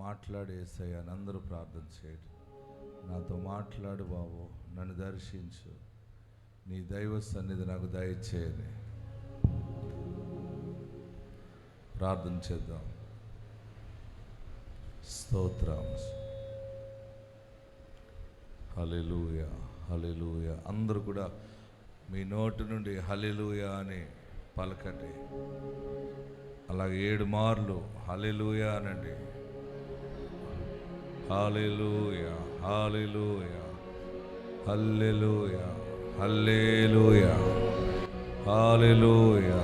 మాట్లాడు యేసయ్యా అని అందరూ ప్రార్థన చేయండి. నాతో మాట్లాడు బాబు, నన్ను దర్శించు, నీ దైవ సన్నిధి నాకు దయచేయని ప్రార్థన చేద్దాం. స్తోత్రం. హల్లెలూయా, హల్లెలూయా. అందరూ కూడా మీ నోటి నుండి హల్లెలూయా అని పలకండి. అలాగే 7 మార్లు హల్లెలూయా అనండి. హల్లెలూయా, హల్లెలూయా, హల్లెలూయా, హల్లెలూయా, హల్లెలూయా,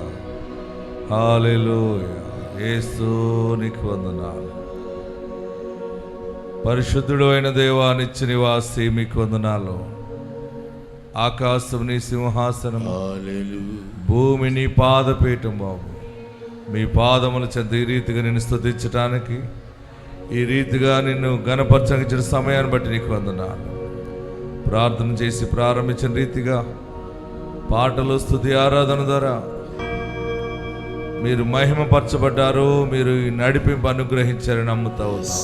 హల్లెలూయా. యేసు నీకు వందనాలు. పరిశుద్ధుడు అయిన దేవా, నిత్య నివాసి మీకు వందనాలు. ఆకాశం నీ సింహాసనం, భూమి నీ పాదపీఠం బాబు. మీ పాదముల చెంత ఈ రీతిగా నిన్ను స్తుతించడానికి, ఈ రీతిగా నిన్ను ఘనపరచగించిన సమయాన్ని బట్టి నీకు వందనాలు. ప్రార్థన చేసి ప్రారంభించిన రీతిగా పాటలు, స్తుతి, ఆరాధన ద్వారా మీరు మహిమపరచబడ్డారు. మీరు ఈ నడిపింపు అనుగ్రహించారని నమ్ముతా ఉన్నాం.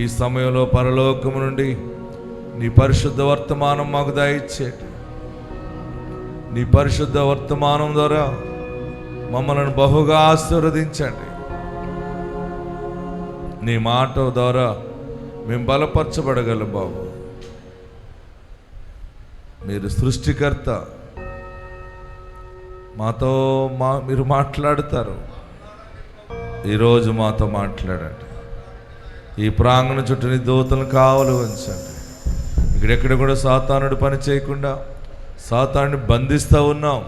ఈ సమయంలో పరలోకము నుండి నీ పరిశుద్ధ వర్తమానం మాకు దయచేయండి. నీ పరిశుద్ధ వర్తమానం ద్వారా మమ్మల్ని బహుగా ఆశీర్వదించండి. నీ మాట ద్వారా మేము బలపరచబడగలం బాబు. మీరు సృష్టికర్త, మాతో మీరు మాట్లాడుతారు. ఈరోజు మాతో మాట్లాడండి. ఈ ప్రాంగణ చుట్టూ నీ దూతలను కావలి ఉంచండి. ఇక్కడెక్కడ కూడా సాతానుడు పని చేయకుండా సాతానుని బంధిస్తూ ఉన్నాం.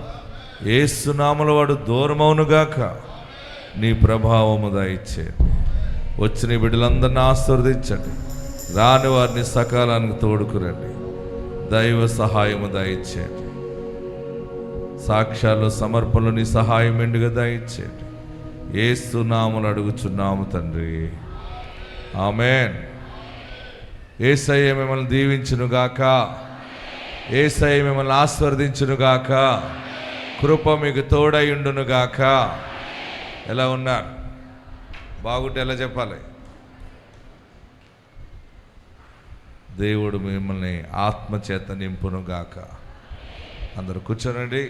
యేసు నామములో వాడు దూరమవునుగాక. నీ ప్రభావము దయచేయండి. వచ్చిన బిడ్డలందరినీ ఆశీర్వదించండి. రాని వారిని సకాలానికి తోడుకురండి. దైవ సహాయము దయచేయండి. సాక్ష్యాలు, సమర్పణలు నీ సహాయం మెండుగా దయచేయండి. యేసు నామములో అడుగుచున్నాము తండ్రి, ఆమేన్. యేసయ్య మిమ్మల్ని దీవించునుగాక. యేసయ్య మిమ్మల్ని ఆశీర్వదించునుగాక. కృప మీకు తోడయుండునుగాక. ఎలా ఉన్నారు? బాగుంటే ఎలా చెప్పాలి? దేవుడు మిమ్మల్ని ఆత్మచేత నింపునుగాక. అందరూ కూర్చోనండి.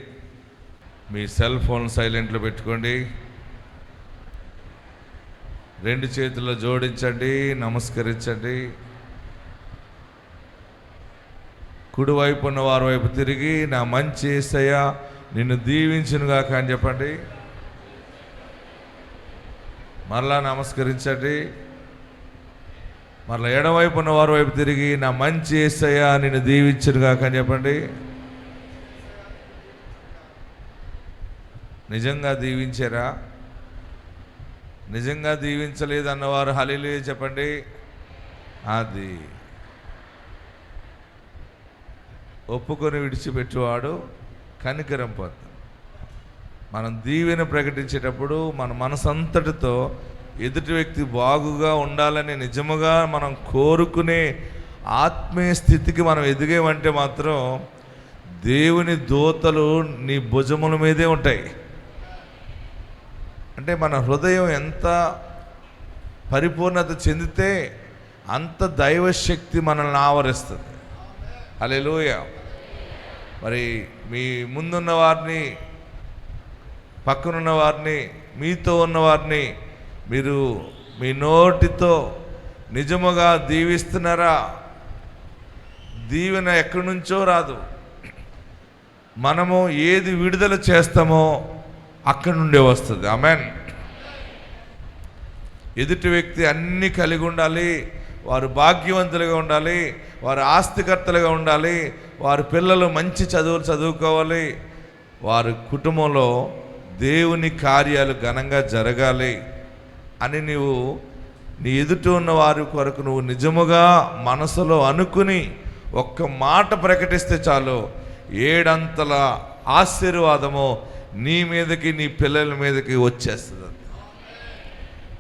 మీ సెల్ ఫోన్ సైలెంట్లో పెట్టుకోండి. 2 చేతుల్లో జోడించండి, నమస్కరించండి. కుడివైపు ఉన్న వారి వైపు తిరిగి, నా మంచి యేసయ్య నిన్ను దీవించునుగాక అని చెప్పండి. మరలా నమస్కరించండి. మరలా ఎడవైపు ఉన్న వారి వైపు తిరిగి, నా మంచి యేసయ్య నిన్ను దీవించునుగాక అని చెప్పండి. నిజంగా దీవించారా? నిజంగా దీవించలేదు అన్నవారు హల్లెలూయా చెప్పండి. అది ఒప్పుకొని విడిచిపెట్టేవాడు కనికరం పొందు. మనం దీవెన ప్రకటించేటప్పుడు మన మనసంతటితో ఎదుటి వ్యక్తి బాగుగా ఉండాలని నిజముగా మనం కోరుకునే ఆత్మీయ స్థితికి మనం ఎదిగేమంటే మాత్రం దేవుని దూతలు నీ భుజముల మీదే ఉంటాయి. అంటే మన హృదయం ఎంత పరిపూర్ణత చెందితే అంత దైవశక్తి మనల్ని ఆవరిస్తుంది. హల్లెలూయా. మరి మీ ముందున్న వారిని, పక్కనున్న వారిని, మీతో ఉన్నవారిని మీరు మీ నోటితో నిజముగా దీవిస్తున్నారా? దీవెన ఎక్కడి నుంచో రాదు. మనము ఏది విడుదల చేస్తామో అక్కడి నుండే వస్తుంది. ఆమేన్. ఎదుటి వ్యక్తి అన్నీ కలిగి ఉండాలి, వారు భాగ్యవంతులుగా ఉండాలి, వారు ఆస్తికర్తలుగా ఉండాలి, వారి పిల్లలు మంచి చదువులు చదువుకోవాలి, వారి కుటుంబంలో దేవుని కార్యాలు ఘనంగా జరగాలి అని నీవు నీ ఎదుట ఉన్న వారి కొరకు నువ్వు నిజముగా మనసులో అనుకుని ఒక్క మాట ప్రకటిస్తే చాలు, 7 అంతల ఆశీర్వాదము నీ మీదకి, నీ పిల్లల మీదకి వచ్చేస్తుంది.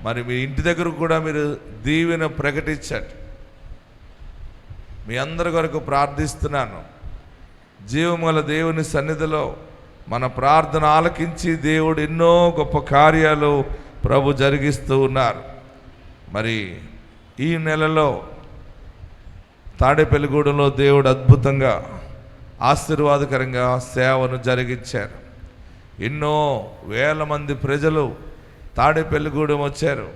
మరి మీ ఇంటి దగ్గర కూడా మీరు దీవెన ప్రకటించండి. మీ అందరి కొరకు ప్రార్థిస్తున్నాను. జీవముల దేవుని సన్నిధిలో మన ప్రార్థన ఆలకించి దేవుడు ఎన్నో గొప్ప కార్యాలు ప్రభు జరిగిస్తూ ఉన్నారు. మరి ఈ నెలలో తాడేపల్లిగూడెంలో దేవుడు అద్భుతంగా ఆశీర్వాదకరంగా సేవను జరిగించారు. ఎన్నో వేల మంది ప్రజలు తాడేపల్లిగూడెం వచ్చారు.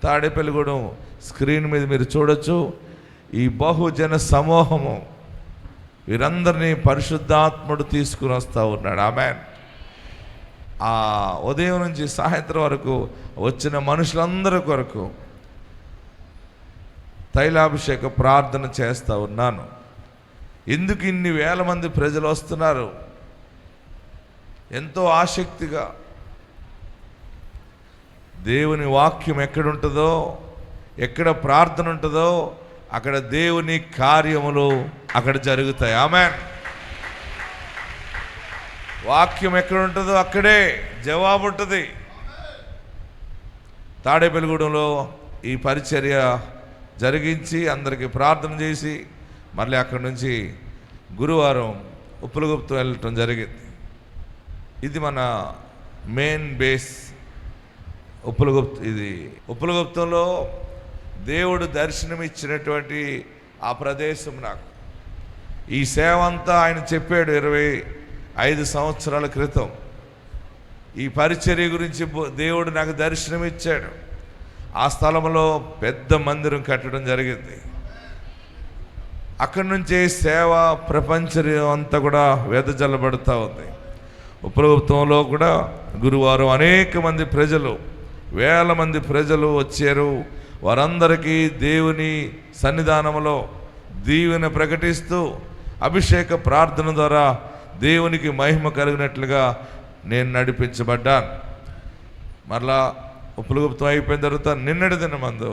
తాడేపల్లిగూడెం స్క్రీన్ మీద మీరు చూడొచ్చు. ఈ బహుజన సమూహము వీరందరినీ పరిశుద్ధాత్ముడు తీసుకుని వస్తూ ఉన్నాడు. ఆమేన్. ఆ ఉదయం నుంచి సాయంత్రం వరకు వచ్చిన మనుషులందరి కొరకు తైలాభిషేక ప్రార్థన చేస్తూ ఉన్నాను. ఎందుకు ఇన్ని వేల మంది ప్రజలు వస్తున్నారు? ఎంతో ఆసక్తిగా దేవుని వాక్యం ఎక్కడుంటుందో, ఎక్కడ ప్రార్థన ఉంటుందో అక్కడ దేవుని కార్యములు అక్కడ జరుగుతాయి. ఆమేన్. వాక్యం ఎక్కడ ఉంటుందో అక్కడే జవాబు ఉంటుంది. తాడేపల్లిగూడెంలో ఈ పరిచర్య జరిగించి అందరికీ ప్రార్థన చేసి మళ్ళీ అక్కడి నుంచి గురువారం ఉప్పులగుప్తం వెళ్ళటం జరిగింది. ఇది మన మెయిన్ బేస్ ఇది ఉప్పులగుప్తంలో దేవుడు దర్శనం ఇచ్చినటువంటి ఆ ప్రదేశం. నాకు ఈ సేవ అంతా ఆయన చెప్పాడు 25 సంవత్సరాల క్రితం. ఈ పరిచర్య గురించి దేవుడు నాకు దర్శనం ఇచ్చాడు. ఆ స్థలంలో పెద్ద మందిరం కట్టడం జరిగింది. అక్కడి నుంచే సేవ ప్రపంచం అంతా కూడా వెదజల్లబడుతూ ఉంది. ఉప్పులగుప్తంలో కూడా గురువారం అనేక మంది ప్రజలు, వేల మంది ప్రజలు వచ్చారు. వారందరికీ దేవుని సన్నిధానంలో దీవెన ప్రకటిస్తూ అభిషేక ప్రార్థన ద్వారా దేవునికి మహిమ కలిగినట్లుగా నేను నడిపించబడ్డాను. మరలా ఉప్పులగుప్తం అయిపోయిన తర్వాత నిన్నటి దినమందు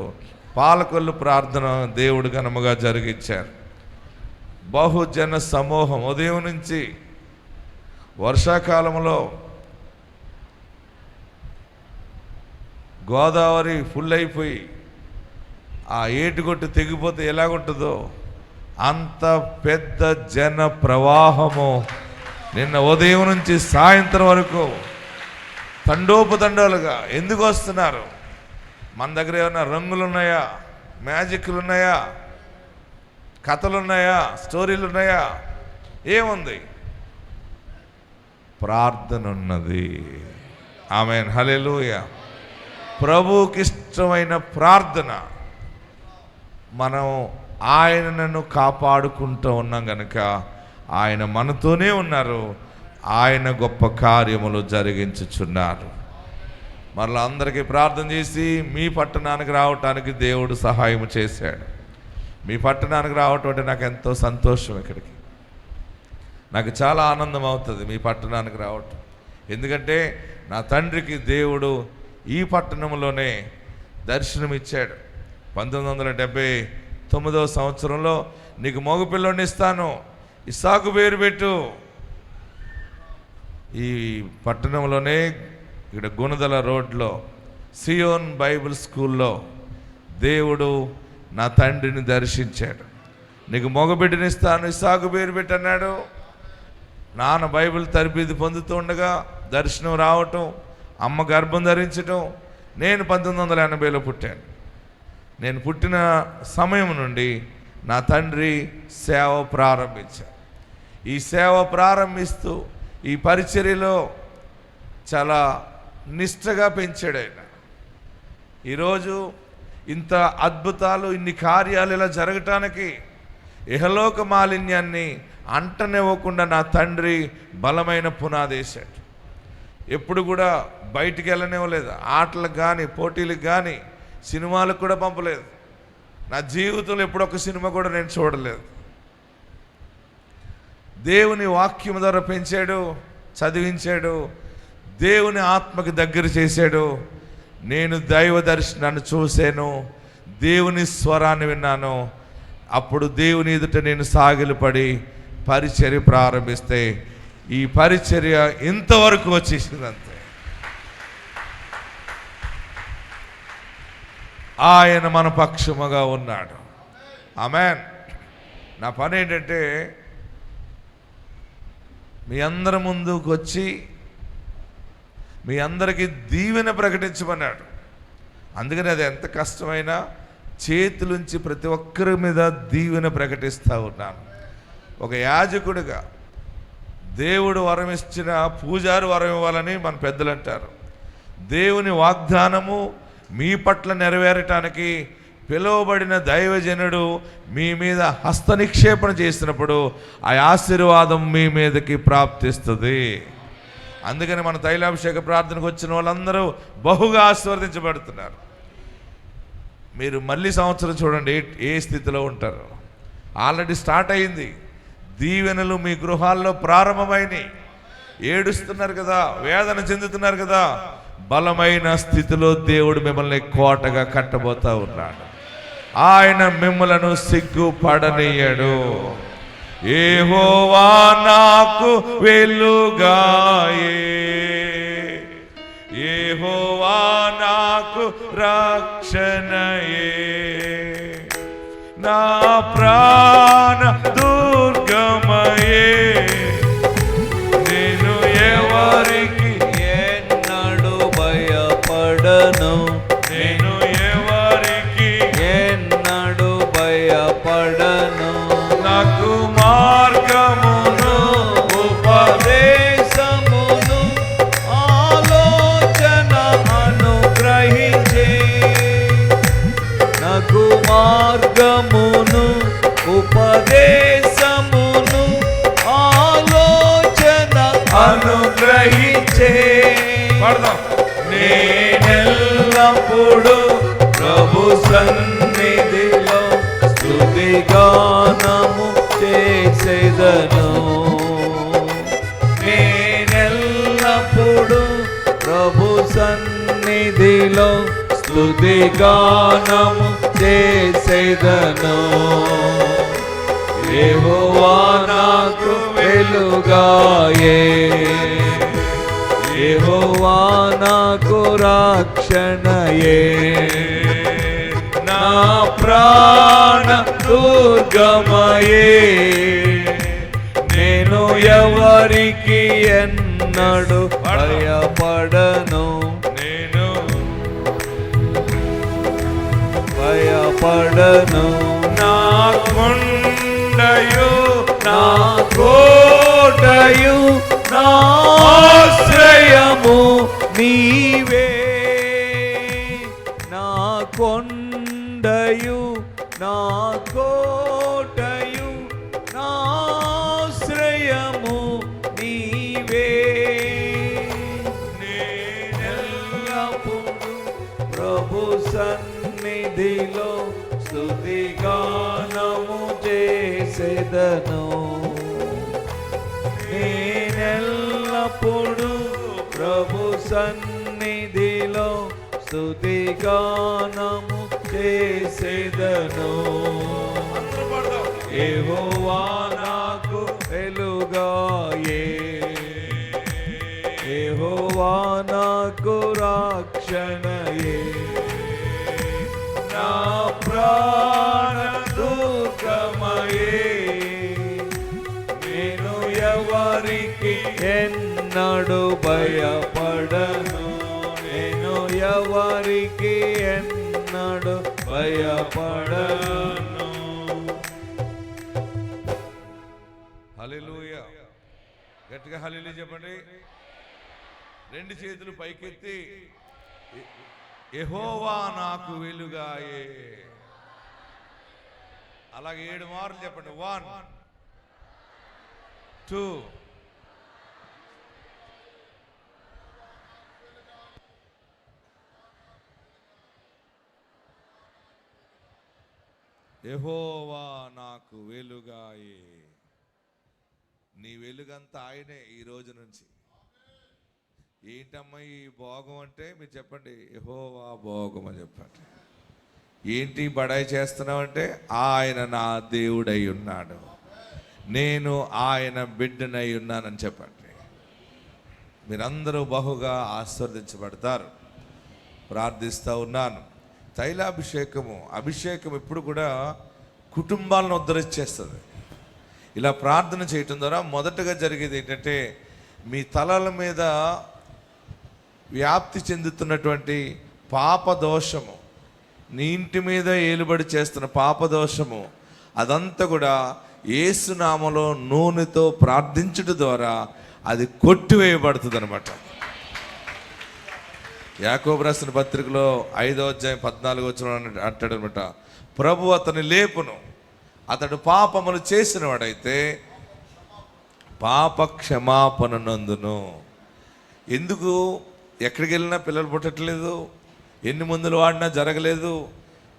పాలకొల్లు ప్రార్థన దేవుడు ఘనముగా జరిగించారు. బహుజన సమూహం ఉదయం నుంచి, వర్షాకాలంలో గోదావరి ఫుల్ అయిపోయి ఆ ఏటుగొట్టు తెగిపోతే ఎలాగుంటుందో అంత పెద్ద జన ప్రవాహము నిన్న ఉదయం నుంచి సాయంత్రం వరకు తండోపతండాలుగా ఎందుకు వస్తున్నారు? మన దగ్గర ఏమైనా రంగులు ఉన్నాయా? మ్యాజిక్లు ఉన్నాయా? కథలు ఉన్నాయా? స్టోరీలు ఉన్నాయా? ఏముంది? ప్రార్థన ఉన్నది. ఆమేన్. హల్లెలూయా. ప్రభువుకిష్టమైన ప్రార్థన. మనం ఆయనను కాపాడుకుంటూ ఉన్నాం కనుక ఆయన మనతోనే ఉన్నారు. ఆయన గొప్ప కార్యములు జరిగించుచున్నారు. మరలా అందరికీ ప్రార్థన చేసి మీ పట్టణానికి రావటానికి దేవుడు సహాయం చేశాడు. మీ పట్టణానికి రావటం అంటే నాకు ఎంతో సంతోషం. ఇక్కడికి నాకు చాలా ఆనందం అవుతుంది మీ పట్టణానికి రావటం. ఎందుకంటే నా తండ్రికి దేవుడు ఈ పట్టణంలోనే దర్శనమిచ్చాడు. 1979వ సంవత్సరంలో నీకు మగపిల్లోని ఇస్తాను, ఇస్సాకు పేరు పెట్టు. ఈ పట్టణంలోనే ఇక్కడ గుణదల రోడ్లో సియోన్ బైబిల్ స్కూల్లో దేవుడు నా తండ్రిని దర్శించాడు. నీకు మగబిడ్డని ఇస్తాను, ఇస్సాకు పేరు పెట్టి అన్నాడు. నాన్న బైబిల్ తరబిది పొందుతూ ఉండగా దర్శనం రావటం, అమ్మ గర్భం ధరించటం. నేను 1980లో పుట్టాను. నేను పుట్టిన సమయం నుండి నా తండ్రి సేవ ప్రారంభించాడు. ఈ సేవ ప్రారంభిస్తూ ఈ పరిచర్యలో చాలా నిష్ఠగా పెంచాడు ఆయన. ఈరోజు ఇంత అద్భుతాలు, ఇన్ని కార్యాలు ఇలా జరగటానికి ఇహలోక మాలిన్యాన్ని అంటనివ్వకుండా నా తండ్రి బలమైన పునాదేశాడు. ఎప్పుడు కూడా బయటికి వెళ్ళనివ్వలేదు. ఆటలకు కానీ, పోటీలకు కానీ, సినిమాలకు కూడా పంపలేదు. నా జీవితంలో ఎప్పుడు ఒక సినిమా కూడా నేను చూడలేదు. దేవుని వాక్యం ద్వారా పెంచాడు, చదివించాడు, దేవుని ఆత్మకి దగ్గర చేశాడు. నేను దైవ దర్శనాన్ని చూశాను, దేవుని స్వరాన్ని విన్నాను. అప్పుడు దేవుని ఎదుట నేను సాగిలపడి పరిచర్య ప్రారంభిస్తే ఈ పరిచర్య ఇంతవరకు వచ్చేసిందంతే. ఆయన మన పక్షముగా ఉన్నాడు. ఆమేన్. నా పని ఏంటంటే మీ అందరి ముందుకు వచ్చి మీ అందరికీ దీవెన ప్రకటించమన్నాడు. అందుకని అది ఎంత కష్టమైనా చేతులుంచి ప్రతి ఒక్కరి మీద దీవెన ప్రకటిస్తూ ఉన్నాను. ఒక యాజకుడిగా దేవుడు వరం ఇచ్చిన పూజారి వరం ఇవ్వాలని మన పెద్దలు అంటారు. దేవుని వాగ్దానము మీ పట్ల నెరవేరటానికి పిలువబడిన దైవజనుడు మీ మీద హస్త నిక్షేపణ చేసినప్పుడు ఆ ఆశీర్వాదం మీ మీదకి ప్రాప్తిస్తుంది. అందుకని మన తైలాభిషేక ప్రార్థనకు వచ్చిన వాళ్ళందరూ బహుగా ఆశీర్వదించబడుతున్నారు. మీరు మళ్ళీ సంవత్సరం చూడండి ఏ స్థితిలో ఉంటారు. ఆల్రెడీ స్టార్ట్ అయింది. దీవెనలు మీ గృహాల్లో ప్రారంభమైనవి. ఏడుస్తున్నారు కదా, వేదన చెందుతున్నారు కదా, బలమైన స్థితిలో దేవుడు మిమ్మల్ని కోటగా కట్టబోతా ఉన్నాడు. ఆయన మిమ్మలను సిగ్గుపడనీయడు. యెహోవా నాకు వెలుగాయే, యెహోవా నాకు రక్షణయే, నా ప్రాణ దుర్గమయే, నేను ఎవరికి ఎన్నడు భయపడను, నేను ఎవరికి ఎన్నడు భయపడను. నాకు మార్గమును ఉపదేశమును ఆలోచన అనుగ్రహించే, నాకు మార్గమును ఉపదేశమును ఆలోచన అనుగ్రహించే. నేనెల్లప్పుడు ప్రభు సన్నిధిలో స్తుతిగానము చేసేదను. నేనెల్లప్పుడు ప్రభు సన్నిధిలో స్తుతిగానము చేసేదను. యెహోవా నాకు వెలుగాయే, యెహోవా నాకు రక్షణయే, నా ప్రాణ దుర్గమయే, నేను ఎవరికి ఎన్నడు భయపడను, నేను భయపడను. నా కొండయు నా కోటయు నా ఆశ్రయము నీవే, నా కొండయు నా కోటయు నా ఆశ్రయము నీవే. నేనెల్లప్పుడు ప్రభు సన్నిధిలో స్తుతిగానము చేసేదను. నేనెల్లప్పుడు ప్రభు సన్నిధిలో స్తుతిగానము చేసేదను. యెహోవా నాకు వెలుగాయే, యెహోవా నాకు రక్షణయే, నా ప్రాణ దుర్గమయే, నేను ఎవరికి ఎన్నడు భయపడను, నేను ఎవరికి ఎన్నడు భయపడను. హల్లెలూయా. గట్టిగా హల్లెలూయా చెప్పండి. రెండు చేతులు పైకెత్తి యెహోవా నాకు వెలుగాయే. అలాగే 7 మార్లు చెప్పండి. 1 2 యెహోవా నాకు వెలుగాయే. నీ వెలుగంతా ఆయనే. ఈ రోజు నుంచి ఏంటమ్మా ఈ భోగం అంటే మీరు చెప్పండి, యెహోవా భోగం అని చెప్పండి. ఏంటి బడాయి చేస్తున్నావంటే ఆయన నా దేవుడై ఉన్నాడు, నేను ఆయన బిడ్డనై ఉన్నానని చెప్పండి. మీరందరూ బహుగా ఆశీర్వదించబడతారు. ప్రార్థిస్తూ ఉన్నాను. అభిషేకం ఎప్పుడు కూడా కుటుంబాలను ఉద్ధరించేస్తుంది. ఇలా ప్రార్థన చేయటం ద్వారా మొదటగా జరిగేది ఏంటంటే మీ తలల మీద వ్యాప్తి చెందుతున్నటువంటి పాపదోషము, నీ ఇంటి మీద ఏలుబడి చేస్తున్న పాపదోషము అదంతా కూడా యేసునామములో నూనెతో ప్రార్థించుట ద్వారా అది కొట్టివేయబడుతుంది అనమాట. యాకోబు రాసిన పత్రికలో 5వ అధ్యాయం 14వ వచనం అంటాడు అనమాట, ప్రభు అతని లేపును, అతడు పాపములు చేసిన వాడైతే పాప క్షమాపణ నందును. ఎందుకు ఎక్కడికి వెళ్ళినా పిల్లలు పుట్టట్లేదు, ఎన్ని మందులు వాడినా జరగలేదు.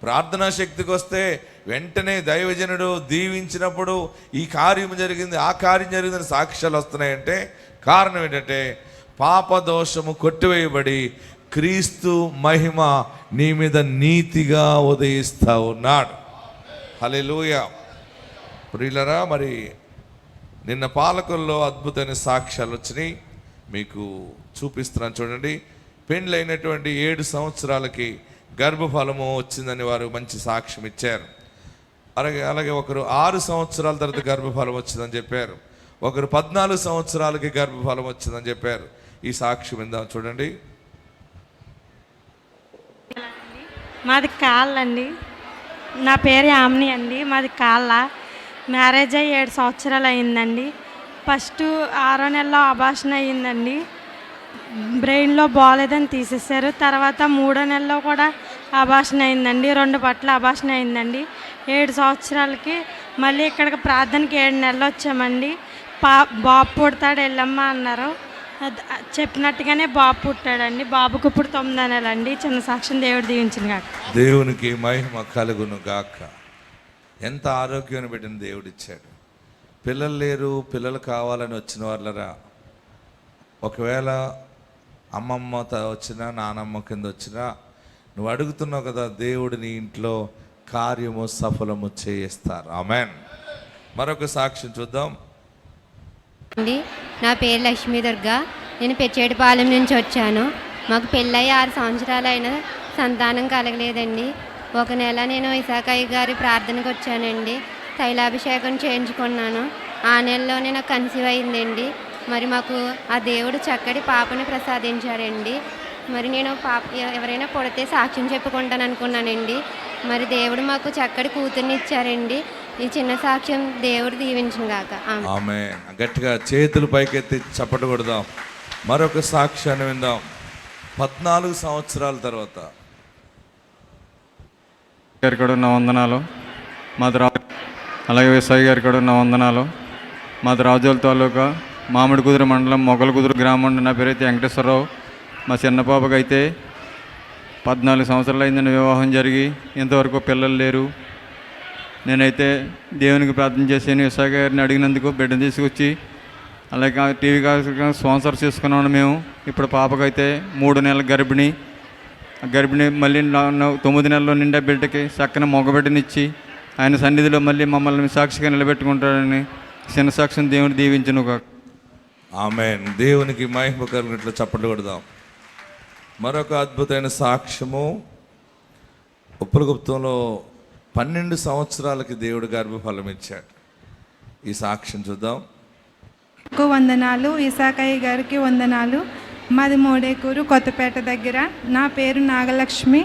ప్రార్థనా శక్తికి వస్తే వెంటనే దైవజనుడు దీవించినప్పుడు ఈ కార్యం జరిగింది, ఆ కార్యం జరిగిందని సాక్ష్యాలు వస్తున్నాయంటే కారణం ఏంటంటే పాపదోషము కొట్టివేయబడి క్రీస్తు మహిమ నీ మీద నీతిగా ఉదయిస్తూ ఉన్నాడు. హల్లెలూయా. ప్రియులరా, మరి నిన్న పాలకుల్లో అద్భుతమైన సాక్ష్యాలు వచ్చినాయి, మీకు చూపిస్తున్నాను చూడండి. పెండ్లైనటువంటి 7 సంవత్సరాలకి గర్భఫలము వచ్చిందని వారు మంచి సాక్ష్యం ఇచ్చారు. అలాగే ఒకరు 6 సంవత్సరాల తర్వాత గర్భఫలం వచ్చిందని చెప్పారు, ఒకరు 14 సంవత్సరాలకి గర్భఫలం వచ్చిందని చెప్పారు. ఈ సాక్ష్యం విందాం చూడండి. మాది కాళ్ళండి, నా పేరు యామిని అండి. మాది కాళ్ళ. మ్యారేజ్ అయ్యి 7 సంవత్సరాలు అయిందండి. ఫస్ట్ 6వ నెలలో అబార్షన్ అయ్యిందండి. బ్రెయిన్లో బాగాలేదని తీసేశారు. తర్వాత 3వ నెలలో కూడా అబార్షన్ అయిందండి. 2 పట్ల అబార్షన్ అయిందండి. 7 సంవత్సరాలకి మళ్ళీ ఇక్కడికి ప్రార్థనకి 7 నెలలు వచ్చామండి. బాబు పుడతాడు వెళ్ళమ్మా అన్నారు. చెప్పినట్టుగానే బాబు పుట్టాడండి. బాబుకు ఇప్పుడు 9 నెలలండి. చిన్న సాక్ష్యం దేవుడు దీవించిన గాక. దేవునికి మహిమ కలుగును గాక. ఎంత ఆరోగ్యాన్ని పెట్టిన దేవుడు ఇచ్చాడు. పిల్లలు లేరు, పిల్లలు కావాలని వచ్చిన వాళ్ళరా, ఒకవేళ అమ్మమ్మ వచ్చినా నానమ్మ కింద వచ్చినా నువ్వు అడుగుతున్నావు కదా, దేవుడు నీ ఇంట్లో కార్యము సఫలము చేయిస్తారు. ఆమెన్. మరొక సాక్ష్యం చూద్దాం. అండి, నా పేరు లక్ష్మీ దుర్గా. నేను పెచ్చేటిపాలెం నుంచి వచ్చాను. మాకు పెళ్ళయి 6 సంవత్సరాలు అయినా సంతానం కలగలేదండి. 1 నెల నేను ఇసాకయ్య గారి ప్రార్థనకు వచ్చానండి. తైలాభిషేకం చేయించుకున్నాను. ఆ నెలలోనే నాకు కన్సీవ్ అయిందండి. మరి మాకు ఆ దేవుడు చక్కటి పాపని ప్రసాదించాడండి. మరి నేను ఎవరైనా పుడితే సాక్ష్యం చెప్పుకుంటాను అనుకున్నానండి. మరి దేవుడు మాకు చక్కటి కూతుర్ని ఇచ్చారండి. ఈ చిన్న సాక్ష్యం దేవుడు దీవించిన గాక. ఆమేన్. గట్టిగా చేతులు పైకెత్తి చప్పట్లు కొడదాం. మరొక సాక్ష్యాన్ని విందాం. 14 సంవత్సరాల తర్వాత గారి కూడా నా వందనాలు. మాది అలాగే విసాయి గారి కూడా నా వందనాలు. మాది రాజోల తాలూకా మామిడి కుదురు మండలం మొగల కుదురు గ్రామం. నా పేరైతే వెంకటేశ్వరరావు. మా చిన్న పాపకి అయితే 14 సంవత్సరాలు అయిందని వివాహం జరిగి ఇంతవరకు పిల్లలు లేరు. నేనైతే దేవునికి ప్రార్థన చేశాను. విశాఖ గారిని అడిగినందుకు బిడ్డను తీసుకొచ్చి అలాగే టీవీ కార్యక్రమం స్పాన్సర్ చేసుకున్నాను మేము. ఇప్పుడు పాపకైతే 3 నెలల గర్భిణి. మళ్ళీ 9 నెలల్లో నిండా బిడ్డకి చక్కని మగబిడ్డనిచ్చి ఆయన సన్నిధిలో మళ్ళీ మమ్మల్ని సాక్షిగా నిలబెట్టుకుంటాడని చిన్న సాక్ష్యం దేవుని దీవించును కాక. ఆమేన్. దేవునికి మహిమ కలిగినట్లు చప్పట్లు కొడదాం. మరొక అద్భుతమైన సాక్ష్యము. ఉప్పలగుప్తంలో 12 సంవత్సరాలకి దేవుడు గర్భఫలం ఇచ్చాడు. ఈ సాక్ష్యం చూద్దాం. వందనాలు. ఇసాకయ్య గారికి వందనాలు. మాది మోడేకూరు కొత్తపేట దగ్గర. నా పేరు నాగలక్ష్మి.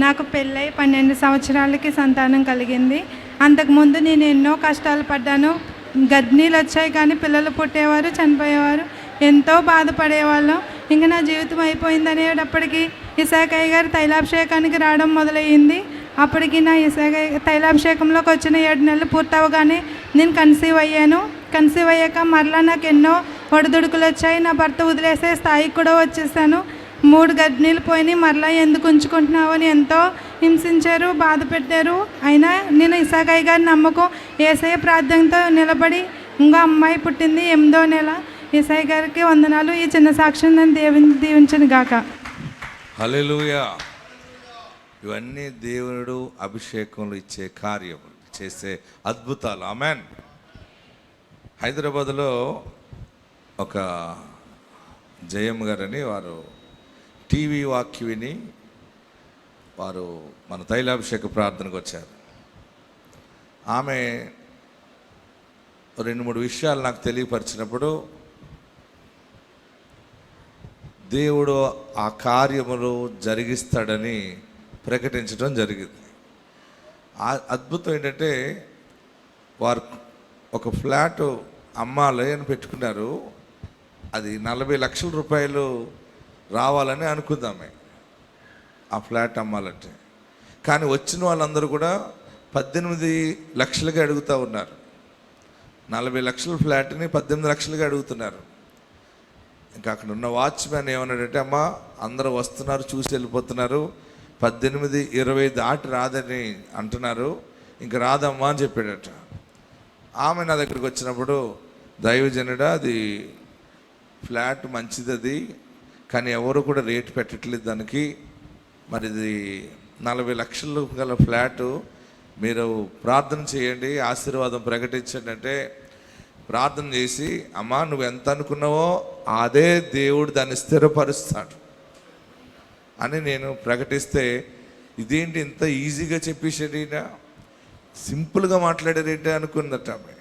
నాకు పెళ్ళై 12 సంవత్సరాలకి సంతానం కలిగింది. అంతకుముందు నేను ఎన్నో కష్టాలు పడ్డాను. గర్భిణీలు వచ్చాయి కానీ పిల్లలు పుట్టేవారు, చనిపోయేవారు. ఎంతో బాధపడేవాళ్ళం. ఇంకా నా జీవితం అయిపోయిందనేటప్పటికీ ఇసాకయ్య గారు తైలాభిషేకానికి రావడం మొదలయ్యింది. అప్పటికి నా తైలాభిషేకంలోకి వచ్చిన 7 నెలలు పూర్తవగానే నేను కన్సీవ్ అయ్యాను. కన్సీవ్ అయ్యాక మరలా నాకు ఎన్నో ఒడిదుడుకులు వచ్చాయి. నా భర్త వదిలేసే స్థాయికి కూడా వచ్చేసాను. 3 గర్భిణీలు పోయినాయి. మరలా ఎందుకు ఉంచుకుంటున్నావు అని ఎంతో హింసించారు, బాధ పెట్టారు. అయినా నేను ఇసాకయ్య గారి నమ్మకం, యేసయ్య ప్రార్థనతో నిలబడి ఇంకో అమ్మాయి పుట్టింది 8వ నెల. యేసయ్య గారికి వందనాలు. ఈ చిన్న సాక్ష్యం నన్ను దీవించను గాక. హల్లెలూయా. ఇవన్నీ దేవుడు అభిషేకంలో ఇచ్చే కార్యములు, చేసే అద్భుతాలు. ఆమెన్. హైదరాబాద్లో ఒక జయమ్మ గారని వారు టీవీ వాక్య విని వారు మన తైలాభిషేక ప్రార్థనకు వచ్చారు. ఆమె 2-3 విషయాలు నాకు తెలియపరిచినప్పుడు దేవుడు ఆ కార్యములు జరిగిస్తాడని ప్రకటించడం జరిగింది. అద్భుతం ఏంటంటే వారు ఒక ఫ్లాట్ అమ్మాలి అని పెట్టుకున్నారు. అది 40 లక్షల రూపాయలు రావాలని అనుకుందామే ఆ ఫ్లాట్ అమ్మాలంటే. కానీ వచ్చిన వాళ్ళందరూ కూడా 18 లక్షలుగా అడుగుతూ ఉన్నారు. 40 లక్షల ఫ్లాట్ని 18 లక్షలుగా అడుగుతున్నారు. ఇంకా అక్కడ ఉన్న వాచ్మ్యాన్ ఏమన్నాడంటే, అమ్మా అందరూ వస్తున్నారు, చూసి వెళ్ళిపోతున్నారు, 18, 20 దాటి రాదని అంటున్నారు, ఇంక రాదమ్మా అని చెప్పాడట. ఆమె నా దగ్గరికి వచ్చినప్పుడు, దైవజనుడా అది ఫ్లాట్ మంచిది, అది కానీ ఎవరు కూడా రేటు పెట్టట్లేదు దానికి, మరి ఇది 40 లక్షలు గల ఫ్లాటు, మీరు ప్రార్థన చేయండి, ఆశీర్వాదం ప్రకటించండి అంటే ప్రార్థన చేసి, అమ్మా నువ్వు ఎంత అనుకున్నావో అదే దేవుడు దాన్ని స్థిరపరుస్తాడు అని నేను ప్రకటిస్తే, ఇదేంటి ఇంత ఈజీగా చెప్పేసేటా, సింపుల్గా మాట్లాడేరేంటి అనుకుందట ఆమె.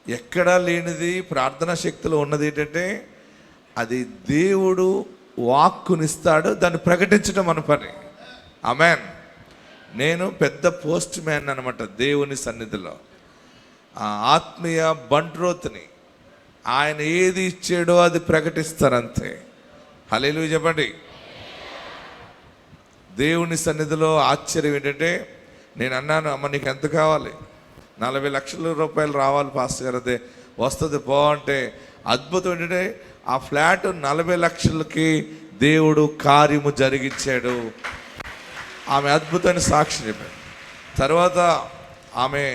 ఎక్కడా లేనిది ప్రార్థనా శక్తిలో ఉన్నది ఏంటంటే, అది దేవుడు వాక్కునిస్తాడు, దాన్ని ప్రకటించడం మన పని. ఆమెన్. నేను పెద్ద పోస్ట్ మ్యాన్ అనమాట దేవుని సన్నిధిలో. ఆ ఆత్మీయ బంట్రోత్ని ఆయన ఏది ఇచ్చాడో అది ప్రకటిస్తారంతే. హల్లెలూయా చెప్పండి. దేవుని సన్నిధిలో ఆశ్చర్యం ఏంటంటే, నేను అన్నాను, అమ్మ నీకు ఎంత కావాలి? 40 లక్షల రూపాయలు రావాలి పాస్టర్ గారు, అదే వస్తుంది పో అంటే, అద్భుతం ఏంటంటే ఆ ఫ్లాట్ 40 లక్షలకి దేవుడు కార్యము జరిగించాడు. ఆమె అద్భుతమైన సాక్షి చెప్పాడు. తర్వాత ఆమె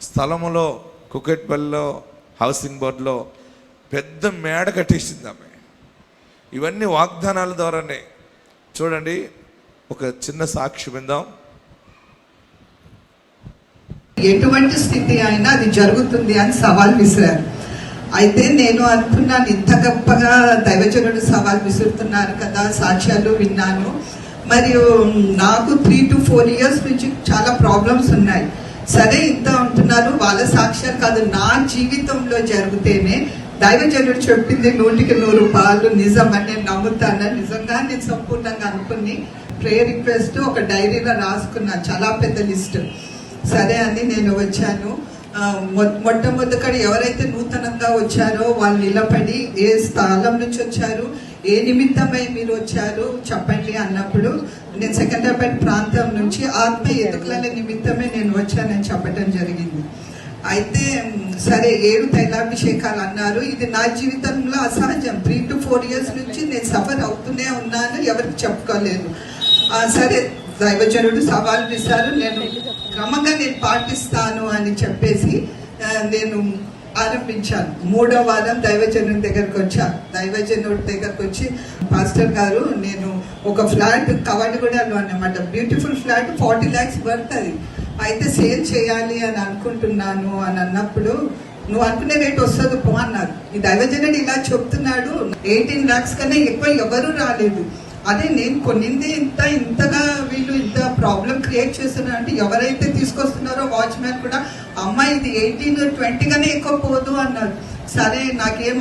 స్థలములో కుకట్పల్లిలో హౌసింగ్ బోర్డులో పెద్ద మేడ కట్టేసింది ఆమె. ఇవన్నీ వాగ్దానాల ద్వారానే. చూడండి, ఒక చిన్న సాక్షి విందాం. ఎటువంటి స్థితి అయినా అది జరుగుతుంది అని సవాల్ విసిరారు. అయితే నేను అనుకున్నాను, ఇంత గొప్పగా దైవజనుడు సవాల్ విసురుతున్నారు కదా, సాక్ష్యాలు విన్నాను. మరియు నాకు 3 to 4 years నుంచి చాలా ప్రాబ్లమ్స్ ఉన్నాయి. సరే ఇంత ఉంటున్నారు, వాళ్ళ సాక్ష్యాలు కాదు, నా జీవితంలో జరిగితేనే దైవజనుడు చెప్పింది 100కి 100 పాలు నిజమని నేను నమ్ముతాను. నిజంగా నేను సంపూర్ణంగా అనుకుని ప్రేయర్ రిక్వెస్ట్ ఒక డైరీలో రాసుకున్నాను, చాలా పెద్ద లిస్ట్. సరే అని నేను వచ్చాను. మొట్టమొదటి ఎవరైతే నూతనంగా వచ్చారో వాళ్ళు నిలబడి, ఏ స్థలం నుంచి వచ్చారు, ఏ నిమిత్తమై మీరు వచ్చారు చెప్పండి అన్నప్పుడు, నేను సెకండ్రాబాద్ ప్రాంతం నుంచి ఆత్మ ఎదుగుల నిమిత్తమే నేను వచ్చానని చెప్పడం జరిగింది. అయితే సరే 7 తైలాభిషేకాలు అన్నారు. ఇది నా జీవితంలో అసహజం. 3 to 4 years నుంచి నేను సఫర్ అవుతూనే ఉన్నాను, ఎవరికి చెప్పుకోలేదు. సరే దైవజనుడు సవాల్ విసారు, నేను క్రమంగా నేను పాటిస్తాను అని చెప్పేసి నేను ఆరంభించాను. 3వ వారం దైవజనుడి దగ్గరకు వచ్చాను. దైవజనుడి దగ్గరకు వచ్చి, పాస్టర్ గారు నేను ఒక ఫ్లాట్ కవడగూడలో అన్నమాట, బ్యూటిఫుల్ ఫ్లాట్ 40 lakhs వర్త్, అది అయితే సేల్ చేయాలి అని అనుకుంటున్నాను అని అన్నప్పుడు, నువ్వు అనుకునే రేట్ వస్తుంది పో అన్నారు. ఈ దైవజనుడు ఇలా చెప్తున్నాడు, 18 lakhs కన్నా ఎక్కువ ఎవరు రాలేదు. అదే నేను కొన్నింది ఇంతగా వీళ్ళు ఇంత ప్రాబ్లం క్రియేట్ చేస్తున్నారు అంటే, ఎవరైతే తీసుకొస్తున్నారో వాచ్మ్యాన్ కూడా, అమ్మాయి ఇది 18, 20 కన్నా ఎక్కువ పోదు అన్నారు. సరే నాకేం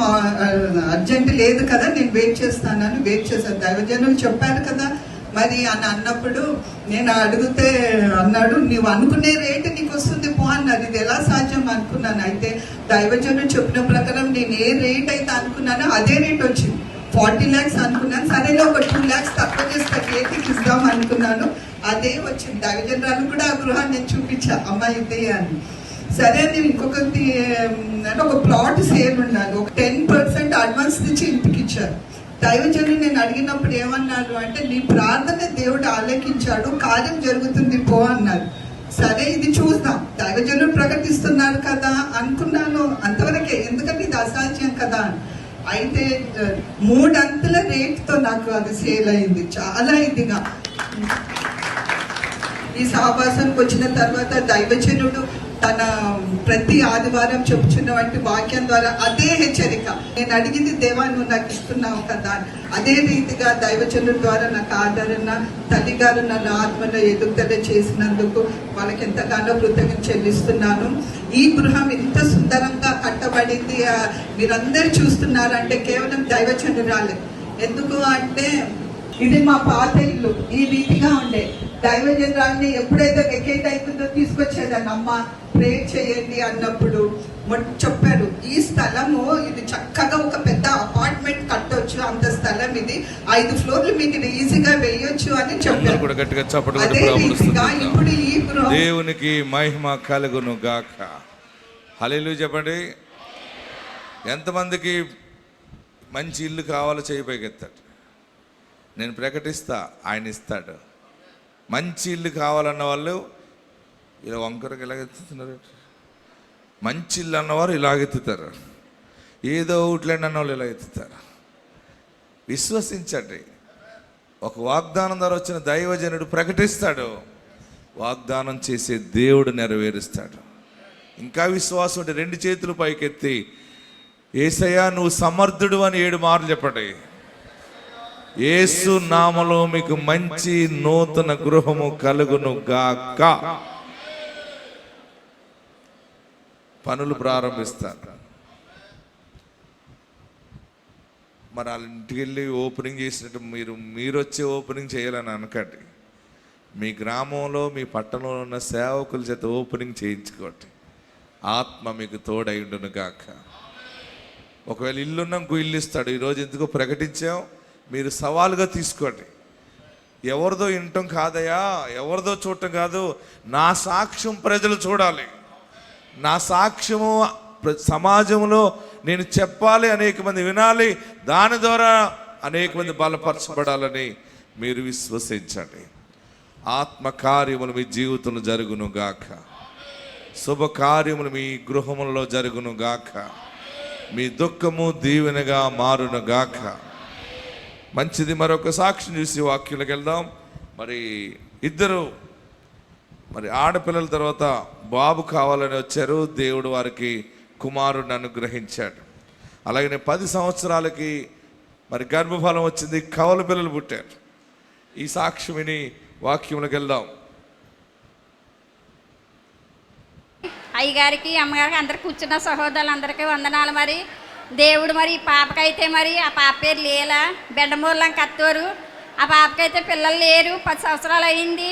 అర్జెంట్ లేదు కదా, నేను వెయిట్ చేస్తానని వెయిట్ చేశాను. దైవజనులు చెప్పారు కదా మరి అని అన్నప్పుడు, నేను అడిగితే అన్నాడు, నువ్వు అనుకునే రేటు నీకు వస్తుంది పో అన్నారు. ఇది ఎలా సాధ్యం అనుకున్నాను. అయితే దైవజనులు చెప్పిన ప్రకారం నేను ఏ రేట్ అయితే అనుకున్నానో అదే రేట్ వచ్చింది. 40 lakhs అనుకున్నాను. సరే ఒక 2 lakhs తక్కువ చేసి 38కి ఇద్దాం అనుకున్నాను, అదే వచ్చింది. దైవజనురాలు కూడా ఆ గృహాన్ని నేను చూపించా, అమ్మాయి ఇదే అని. సరే నేను ఇంకొకటి అంటే ఒక ప్లాట్ సేల్ ఉన్నాను, ఒక 10% అడ్వాన్స్ ఇచ్చి ఇంటికి ఇచ్చారు. దైవజనులు నేను అడిగినప్పుడు ఏమన్నారు అంటే, నీ ప్రార్థన దేవుడు ఆలకించాడు, కార్యం జరుగుతుంది పో అన్నారు. సరే ఇది చూద్దాం, దైవజనులు ప్రకటిస్తున్నారు కదా అనుకున్నాను, అంతవరకే, ఎందుకంటే ఇది అసాధ్యం కదా అని. అయితే 3 అంతుల రేట్తో నాకు అది సేల్ అయింది. చాలా ఇదిగా ఈ సహవాసానికి వచ్చిన తర్వాత దైవజనుడు తన ప్రతి ఆదివారం చెప్పుచున్నటువంటి వాక్యం ద్వారా అదే హెచ్చరిక, నేను అడిగింది దేవా నువ్వు నాకు ఇస్తున్నావు కదా, అదే రీతిగా దైవజనుల ద్వారా నాకు ఆదరణ, తల్లిగారు నన్ను ఆత్మలో ఎదుగుదల చేసినందుకు వాళ్ళకి ఎంతగానో కృతజ్ఞత చెల్లిస్తున్నాను. ఈ గృహం ఇంత సుందరంగా ఎత్తబడింది, మీరందరూ చూస్తున్నారంటే కేవలం దైవచనురాలే. ఎందుకు అంటే ఇది మా పాత ఇల్లు ఈ రీతిగా ఉండే. దైవజనురాల్ని ఎప్పుడైతే వెకేట్ అయిపోతుందో తీసుకొచ్చేదాన్ని, అమ్మ ప్రే చేయండి అన్నప్పుడు చెప్పారు ఈ స్థలము ఇది చక్కగా ఒక పెద్ద అపార్ట్మెంట్ కట్టొచ్చు, అంత స్థలం ఇది, 5 ఫ్లోర్లు మీకు ఇది ఈజీగా వేయొచ్చు అని చెప్పారు. అదే రీతిగా ఇప్పుడు ఈ దేవునికి మహిమ కలుగును గాక. హల్లెలూయా చెప్పండి. ఎంతమందికి మంచి ఇల్లు కావాలో చేయబోగెత్తాడు. నేను ప్రకటిస్తా, ఆయన ఇస్తాడు. మంచి ఇల్లు కావాలన్న వాళ్ళు ఇలా వంకరకి ఇలాగెత్తుతున్నారు. మంచి ఇల్లు అన్నవారు ఇలాగెత్తుతారు, ఏదో ఊట్లేండి అన్న వాళ్ళు ఇలా ఎత్తుతారు. విశ్వసించండి, ఒక వాగ్దానం ద్వారా వచ్చిన దైవజనుడు ప్రకటిస్తాడు, వాగ్దానం చేసే దేవుడు నెరవేరుస్తాడు. ఇంకా విశ్వాసం ఉంటే 2 చేతులు పైకెత్తి యేసయ్యా నువ్వు సమర్థుడు అని 7 మార్లు చెప్పండి. యేసు నామములో మీకు మంచి నూతన గృహము కలుగును గాక. పనులు ప్రారంభిస్తారు. మరి వాళ్ళ ఇంటికి వెళ్ళి ఓపెనింగ్ చేసినట్టు మీరు వచ్చి ఓపెనింగ్ చేయాలని అనకండి. మీ గ్రామంలో మీ పట్టణంలో ఉన్న సేవకుల చేత ఓపెనింగ్ చేయించుకోండి. ఆత్మ మీకు తోడైండును గాక. ఒకవేళ ఇల్లున్న ఇంకో ఇల్లు ఇస్తాడు. ఈరోజు ఎందుకో ప్రకటించాం, మీరు సవాలుగా తీసుకోండి. ఎవరిదో వినటం కాదయా, ఎవరిదో చూడటం కాదు, నా సాక్ష్యం ప్రజలు చూడాలి, నా సాక్ష్యము సమాజంలో నేను చెప్పాలి, అనేక మంది వినాలి, దాని ద్వారా అనేక మంది బలపరచబడాలని మీరు విశ్వసించండి. ఆత్మ కార్యములు మీ జీవితంలో జరుగును గాక. శుభకార్యములు మీ గృహములలో జరుగును గాక. మీ దుఃఖము దీవెనగా మారును గాక. మంచిది. మరొక సాక్షిని చూసి వాక్యులకు వెళ్దాం. మరి ఇద్దరు ఆడపిల్లల తర్వాత బాబు కావాలని వచ్చారు. దేవుడు వారికి కుమారుడిని అనుగ్రహించాడు. అలాగనే 10 సంవత్సరాలకి గర్భఫలం వచ్చింది, కవల పిల్లలు పుట్టారు. ఈ సాక్షి విని వాక్యములకు వెళ్దాం. అయ్యగారికి అమ్మగారికి అందరికి కూర్చున్న సహోదరులందరికీ వందనాలు. మరి దేవుడు మరి ఈ పాపకైతే మరి ఆ పాప పేరు లీలా, బెండమూర్లం కత్తూరు. ఆ పాపకైతే పిల్లలు లేరు, 10 సంవత్సరాలు అయింది.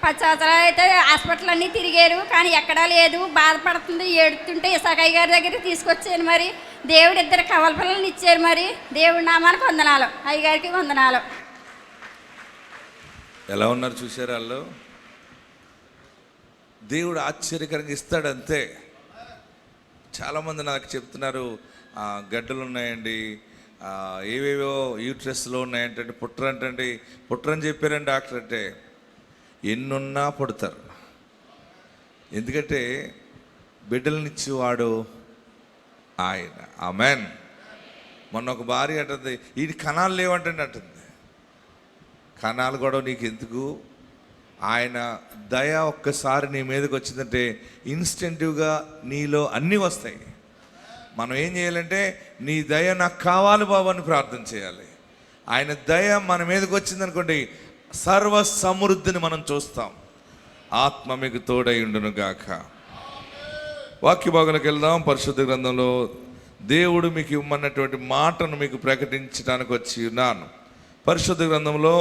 10 సంవత్సరాలు అయితే హాస్పిటల్ అన్నీ తిరిగారు, కానీ ఎక్కడా లేదు. బాధపడుతుంది, ఏడుతుంటే ఇసాకయ్య గారి దగ్గరికి తీసుకొచ్చాను. మరి దేవుడు 2 కవల పిల్లల్ని ఇచ్చారు. మరి దేవుడి నామానికి వందనాలు, అయ్యగారికి వందనాలు. ఎలా ఉన్నారు చూసారు వాళ్ళు? దేవుడు ఆశ్చర్యకరంగా ఇస్తాడంతే. చాలామంది నాకు చెప్తున్నారు గడ్డలు ఉన్నాయండి, ఏవేవో యూట్రస్లో ఉన్నాయంటే, పుట్రంటండి, పుట్రని చెప్పారండి డాక్టర్. అంటే ఎన్నున్నా పుడతారు. ఎందుకంటే బిడ్డలనిచ్చేవాడు ఆయన. ఆమెన్. మొన్న ఒక భార్య అంటుంది, ఈ కణాలు లేవంటండి అంటుంది. కణాలు కూడా నీకు ఎందుకు? ఆయన దయ ఒక్కసారి నీ మీదకి వచ్చిందంటే ఇన్స్టెంటివ్గా నీలో అన్నీ వస్తాయి. మనం ఏం చేయాలంటే నీ దయ నాకు కావాలి బాబు అని ప్రార్థన చేయాలి. ఆయన దయ మన మీదకి వచ్చిందనుకోండి, సర్వ సమృద్ధిని మనం చూస్తాం. ఆత్మ మీకు తోడై ఉండును గాక. వాక్య భాగంలోకి వెళ్దాం. పరిశుద్ధ గ్రంథంలో దేవుడు మీకు ఇవ్వమన్నటువంటి మాటను మీకు ప్రకటించడానికి వచ్చి ఉన్నాను. పరిశుద్ధ గ్రంథంలో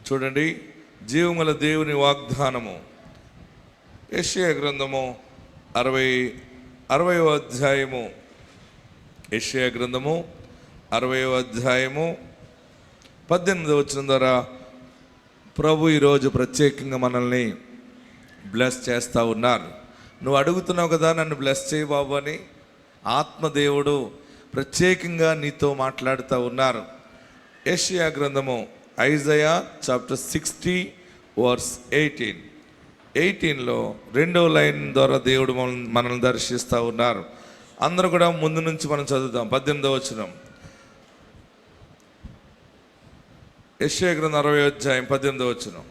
చూడండి, జీవముల దేవుని వాగ్దానము, యెషయా గ్రంథము 60వ అధ్యాయము, యెషయా గ్రంథము 60వ అధ్యాయము 18వ వచనం ద్వారా ప్రభు ఈరోజు ప్రత్యేకంగా మనల్ని బ్లెస్ చేస్తూ ఉన్నారు. నువ్వు అడుగుతున్నావు కదా నన్ను బ్లెస్ చేయి బాబు అని. ఆత్మదేవుడు ప్రత్యేకంగా నీతో మాట్లాడుతూ ఉన్నారు. యెషయా గ్రంథము ఐజయా చాప్టర్ 60 వర్స్ 18లో 2వ లైన్ ద్వారా దేవుడు మనల్ని దర్శిస్తూ ఉన్నారు. అందరూ కూడా ముందు నుంచి మనం చదువుతాం. 18వ వచనం, యెషయా గ్రంథం 60వ అధ్యాయం 18వ వచనం.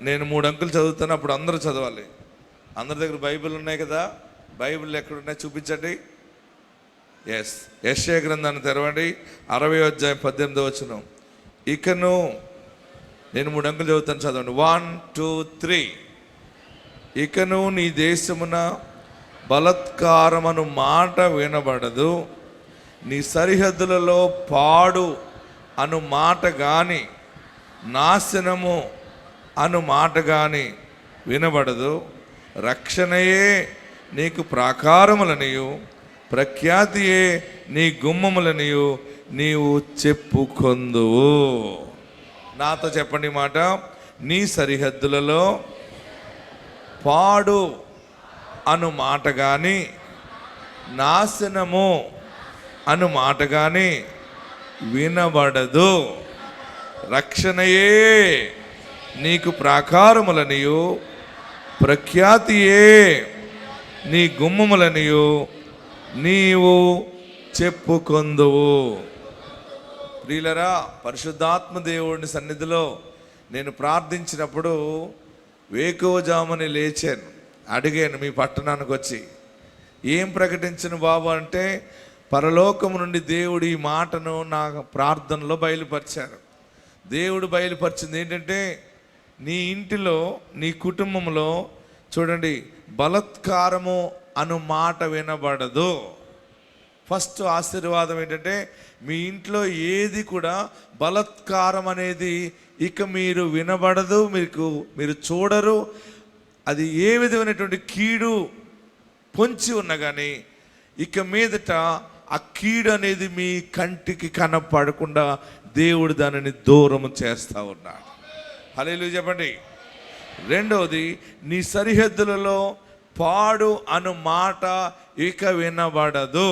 నేను 3 అంకెలు చదువుతాను, అప్పుడు అందరూ చదవాలి. అందరి దగ్గర బైబిల్ ఉన్నాయి కదా, బైబిల్ ఎక్కడున్నాయి చూపించండి. ఎస్, యెషయా గ్రంథాన్ని తెరవండి. 60వ అధ్యాయం 18వ వచనం. ఇకను నేను 3 అంకెలు చదువుతాను, చదవండి. 1 2 3. ఇకను నీ దేశమున బలత్కారమను మాట వినబడదు. నీ సరిహద్దులలో పాడు అను మాట కానీ నాశనము అను మాట కానీ వినబడదు. రక్షణయే నీకు ప్రాకారములనియు ప్రఖ్యాతియే నీ గుమ్మములనియు నీవు చెప్పుకొందువు. నాతో చెప్పండి మాట. నీ సరిహద్దులలో పాడు అను మాట కానీ నాశనము అను మాట కానీ వినబడదు. రక్షణయే నీకు ప్రాకారములనియు ప్రఖ్యాతియే నీ గుమ్మములనియు నీవు చెప్పుకొందువు. ప్రియులరా, పరిశుద్ధాత్మ దేవుని సన్నిధిలో నేను ప్రార్థించినప్పుడు వేకువజాముని లేచాను. అడిగాను మీ పట్టణానికి వచ్చి, ఏం ప్రకటించను బాబు అంటే, పరలోకము నుండి దేవుడు ఈ మాటను నా ప్రార్థనలో బయలుపరిచారు. దేవుడు బయలుపరిచింది ఏంటంటే, నీ ఇంటిలో నీ కుటుంబంలో చూడండి, బలత్కారము అను మాట వినబడదు. ఫస్ట్ ఆశీర్వాదం ఏంటంటే, మీ ఇంట్లో ఏది కూడా బలత్కారం అనేది ఇక మీరు వినబడదు, మీరు చూడరు. అది ఏ విధమైనటువంటి కీడు పొంచి ఉన్నా కానీ ఇక మీదట ఆ కీడు అనేది మీ కంటికి కనపడకుండా దేవుడు దానిని దూరం చేస్తూ ఉన్నాడు. హల్లెలూయా చెప్పండి. రెండవది, నీ సరిహద్దులలో పాడు అను మాట ఇక వినబడదు.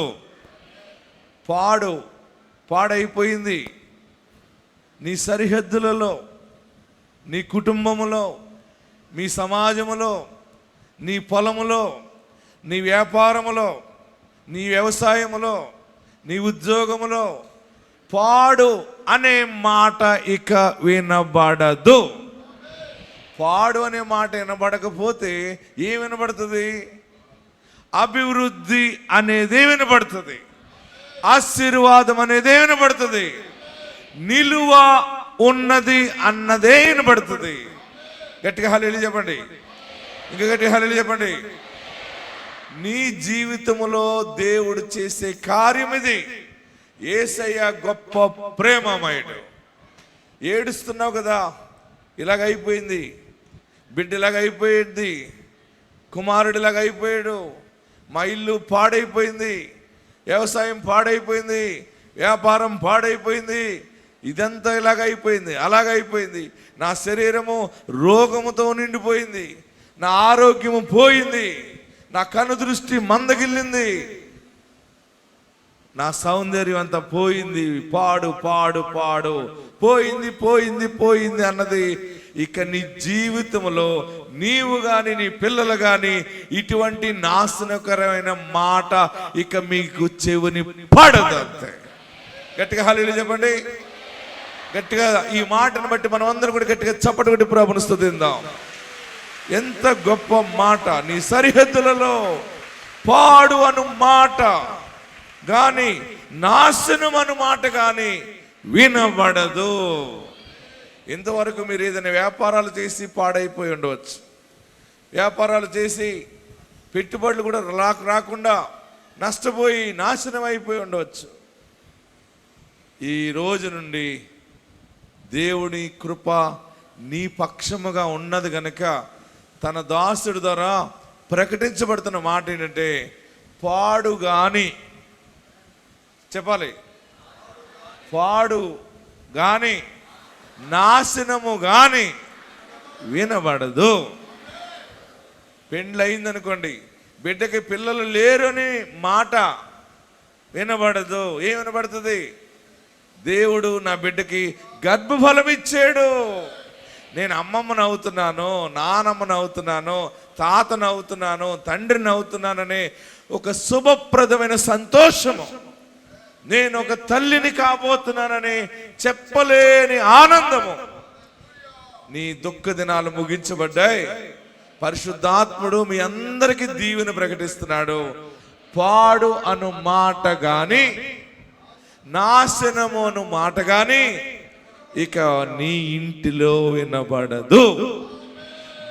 పాడైపోయింది. నీ సరిహద్దులలో, నీ కుటుంబములో, మీ సమాజములో, నీ పొలములో, నీ వ్యాపారములో, నీ వ్యవసాయములో, నీ ఉద్యోగములో పాడు అనే మాట ఇక వినబడదు. పాడు అనే మాట వినబడకపోతే ఏం వినబడుతుంది? అభివృద్ధి అనేదే వినబడుతుంది. ఆశీర్వాదం అనేదే వినబడుతుంది. నిలువ ఉన్నది అన్నదే వినబడుతుంది. గట్టిగా హల్లెలూయా చెప్పండి. ఇంకా గట్టిగా హల్లెలూయా చెప్పండి. నీ జీవితంలో దేవుడు చేసే కార్యం ఇది. యేసయ్య గొప్ప ప్రేమమయుడు. ఏడుస్తున్నావు కదా, ఇలాగ అయిపోయింది, బిడ్డ ఇలాగ అయిపోయింది, కుమారుడు ఇలాగ అయిపోయాడు, మా ఇల్లు పాడైపోయింది, వ్యవసాయం పాడైపోయింది, వ్యాపారం పాడైపోయింది, ఇదంతా ఇలాగ అయిపోయింది, అలాగైపోయింది, నా శరీరము రోగముతో నిండిపోయింది, నా ఆరోగ్యము పోయింది, నా కను దృష్టి మందగిల్లింది, నా సౌందర్యం అంతా పోయింది, పాడు పాడు పాడు పోయింది పోయింది పోయింది అన్నది ఇక నీ జీవితంలో నీవు కానీ నీ పిల్లలు కానీ ఇటువంటి నాశనకరమైన మాట ఇక మీకు చెవిని పడదు. అంతే. గట్టిగా హల్లెలూయా చెప్పండి. గట్టిగా ఈ మాటను బట్టి మనం అందరం కూడా గట్టిగా చప్పటి కొట్టి ప్రభువును స్తుతిద్దాం. ఎంత గొప్ప మాట! నీ సరిహద్దులలో పాడు అను మాట కానీ నాశనం అను మాట కానీ వినబడదు. ఇంతవరకు మీరు ఏదైనా వ్యాపారాలు చేసి పాడైపోయి ఉండవచ్చు, వ్యాపారాలు చేసి పెట్టుబడులు కూడా రాకుండా నష్టపోయి నాశనం అయిపోయి ఉండవచ్చు. ఈ రోజు నుండి దేవుని కృప నీ పక్షముగా ఉన్నది గనుక తన దాసుడి ద్వారా ప్రకటించబడుతున్న మాట ఏంటంటే, పాడు గాని చెప్పాలి, పాడు గాని నాశనము గాని వినబడదు. పెండ్లయిందనుకోండి, బిడ్డకి పిల్లలు లేరు అని మాట వినబడదు. ఏం వినబడుతుంది? దేవుడు నా బిడ్డకి గర్భఫలం ఇచ్చాడు, నేను అమ్మమ్మను అవుతున్నాను, నానమ్మను అవుతున్నాను, తాతను అవుతున్నాను, తండ్రిని అవుతున్నాననే ఒక శుభప్రదమైన సంతోషము, నేను ఒక తల్లిని కాబోతున్నానని చెప్పలేని ఆనందము. నీ దుఃఖ దినాలు ముగించబడ్డాయి. పరిశుద్ధాత్ముడు మీ అందరికీ దీవెన ప్రకటిస్తున్నాడు. పాడు అను మాట గాని నాశనము అను మాట గాని ఇక నీ ఇంటిలో వినబడదు.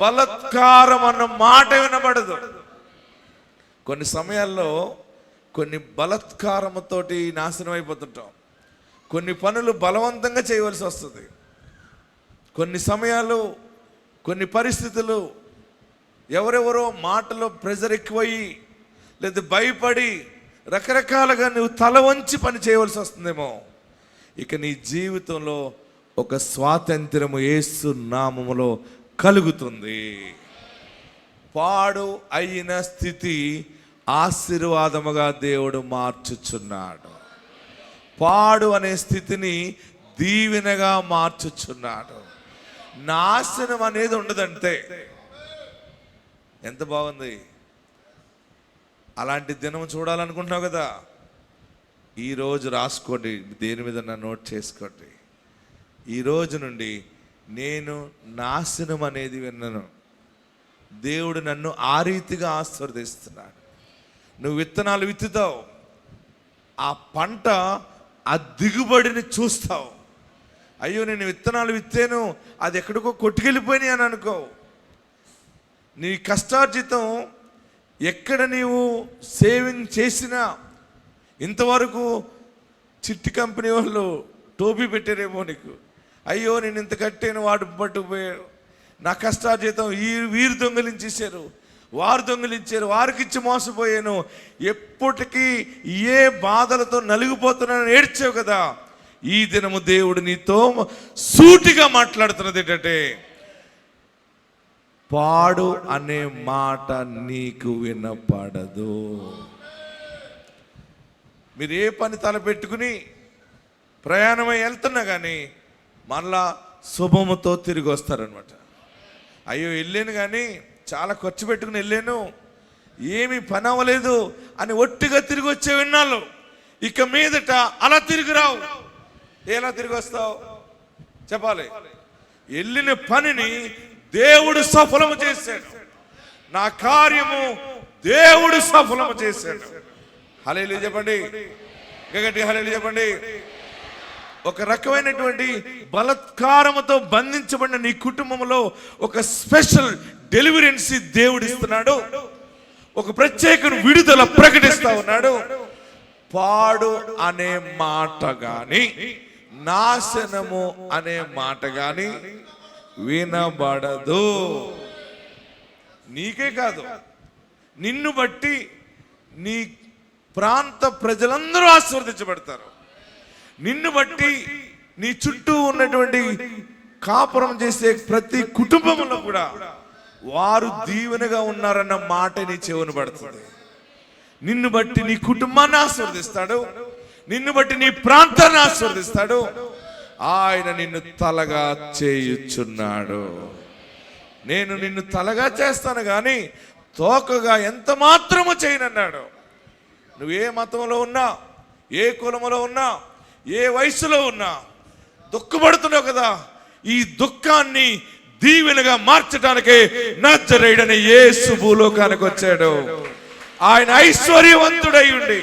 బలాత్కారం అన్న మాట వినబడదు. కొన్ని సమయాల్లో కొన్ని బలాత్కారంతోటి నాశనం అయిపోతుంటాం. కొన్ని పనులు బలవంతంగా చేయవలసి వస్తుంది. కొన్ని సమయాలు, కొన్ని పరిస్థితులు, ఎవరెవరో మాటలో ప్రెజర్ ఎక్కువయ్యి లేదా భయపడి రకరకాలుగా నువ్వు తల వంచి పని చేయవలసి వస్తుందేమో. ఇక నీ జీవితంలో ఒక స్వాతంత్రము యేసు నామములో కలుగుతుంది. పాడు అయిన స్థితి ఆశీర్వాదముగా దేవుడు మార్చుచున్నాడు. పాడు అనే స్థితిని దీవెనగా మార్చుచున్నాడు. నాశనం అనేది ఉండదంటే ఎంత బాగుంది. అలాంటి దినం చూడాలనుకుంటున్నావు కదా, ఈరోజు రాసుకోండి, దేని మీద నోట్ చేసుకోండి. ఈ రోజు నుండి నేను నాశనం అనేది విన్నాను. దేవుడు నన్ను ఆ రీతిగా ఆశీర్వదిస్తున్నాడు. నువ్వు విత్తనాలు విత్తుతావు, ఆ పంట ఆ దిగుబడిని చూస్తావు. అయ్యో నేను విత్తనాలు విత్తాను, అది ఎక్కడికో కొట్టుకెళ్ళిపోయినాయి అని అనుకో. నీ కష్టార్జితం ఎక్కడ నీవు సేవింగ్ చేసినా, ఇంతవరకు చిట్టి కంపెనీ వాళ్ళు టోపీ పెట్టారేమో నీకు. అయ్యో నేను ఇంత కట్టాను, వాడు పట్టుకుపోయాడు, నా కష్టార్జితం వీరు దొంగిలించేశారు, వారు దొంగిలించారు, వారికి ఇచ్చి మోసపోయాను, ఎప్పటికీ ఏ బాధలతో నలిగిపోతున్నానని ఏడ్చావు కదా. ఈ దినము దేవుడు నీతో సూటిగా మాట్లాడుతున్నది ఏంటంటే, పాడు అనే మాట నీకు వినపడదు. మీరు ఏ పని తలపెట్టుకుని ప్రయాణమై వెళ్తున్నా కానీ మళ్ళా శుభముతో తిరిగి వస్తారనమాట. అయ్యో వెళ్ళాను కానీ చాలా ఖర్చు పెట్టుకుని వెళ్ళాను, ఏమీ పని అవ్వలేదు అని ఒట్టిగా తిరిగి వచ్చే విన్నాళ్ళు. ఇక మీదట అలా తిరిగి రావు. ఎలా తిరిగి వస్తావు చెప్పాలి. వెళ్ళిన పనిని దేవుడు సఫలము చేశాడు. నా కార్యము దేవుడు సఫలము చేశాడు. హల్లెలూయా చెప్పండి, గట్టిగా హల్లెలూయా చెప్పండి. ఒక రకమైనటువంటి బలాత్కారముతో బంధించబడిన నీ కుటుంబంలో ఒక స్పెషల్ డెలివరెన్స్ దేవుడు ఇస్తున్నాడు. ఒక ప్రత్యేక విడుదల ప్రకటిస్తా ఉన్నాడు. పాడు అనే మాట గాని, నాశనము అనే మాట గాని వినబడదు. నీకే కాదు, నిన్ను బట్టి నీ ప్రాంత ప్రజలందరూ ఆశీర్వదించబడతారు. నిన్ను బట్టి నీ చుట్టూ ఉన్నటువంటి కాపురం చేసే ప్రతి కుటుంబంలో కూడా వారు దీవెనగా ఉన్నారన్న మాట నీ చెవును పడుతుంది. నిన్ను బట్టి నీ కుటుంబాన్ని ఆశీర్వదిస్తాడు, నిన్ను బట్టి నీ ప్రాంతాన్ని ఆశీర్వదిస్తాడు. ఆయన నిన్ను తలగా చేయుచున్నాడు. నేను నిన్ను తలగా చేస్తాను కానీ తోకగా ఎంత మాత్రము చేయనన్నాడు. నువ్వే మతంలో ఉన్నా, ఏ కులములో ఉన్నా, ఏ వయసులో ఉన్నా దుఃఖపడుతున్నావు కదా, ఈ దుఃఖాన్ని దీవెనగా మార్చడానికే నజరేయుడైన యేసు భూలోకానికి వచ్చాడు. ఆయన ఐశ్వర్యవంతుడై ఉండి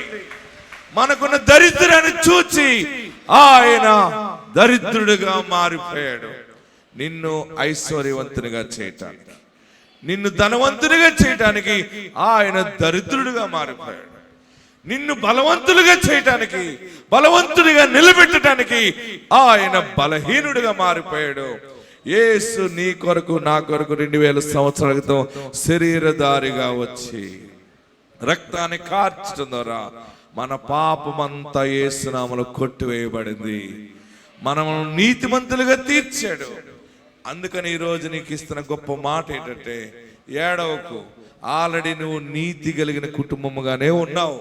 మనకున్న దరిద్రాన్ని చూచి ఆయన దరిద్రుడిగా మారిపోయాడు. నిన్ను ఐశ్వర్యవంతునిగా చేయటానికి, నిన్ను ధనవంతునిగా చేయటానికి ఆయన దరిద్రుడిగా మారిపోయాడు. నిన్ను బలవంతులుగా చేయటానికి, బలవంతుడిగా నిలబెట్టడానికి ఆయన బలహీనుడిగా మారిపోయాడు. యేసు నీ కొరకు నా కొరకు 2000 సంవత్సరాల క్రితం శరీరధారిగా వచ్చి రక్తాన్ని కార్చడం ద్వారా మన పాపమంతా యేసు నామములో కొట్టివేయబడింది. మనము నీతిమంతులుగా తీర్చాడు. అందుకని ఈరోజు నీకు ఇస్తున్న గొప్ప మాట ఏంటంటే, ఏడవకు. ఆల్రెడీ నువ్వు నీతి కలిగిన కుటుంబముగానే ఉన్నావు.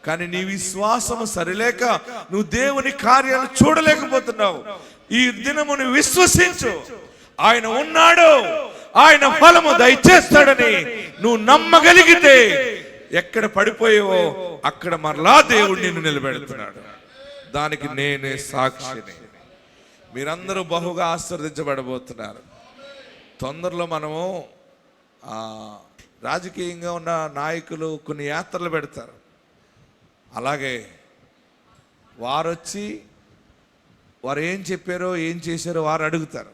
కానీ నీ విశ్వాసము సరిలేక నువ్వు దేవుని కార్యాలు చూడలేకపోతున్నావు. ఈ దినము నువ్వు విశ్వసించు, ఆయన ఉన్నాడు, ఆయన ఫలము దయచేస్తాడని నువ్వు నమ్మగలిగితే ఎక్కడ పడిపోయావో అక్కడ మరలా దేవుడు నిన్ను నిలబెడుతున్నాడు. దానికి నేనే సాక్షిని. మీరందరూ బహుగా ఆశీర్వదించబడబోతున్నారు. తొందరలో మనము రాజకీయంగా ఉన్న నాయకులు కొన్ని యాత్రలు పెడతారు. అలాగే వారొచ్చి వారు ఏం చెప్పారో ఏం చేశారో వారు అడుగుతారు.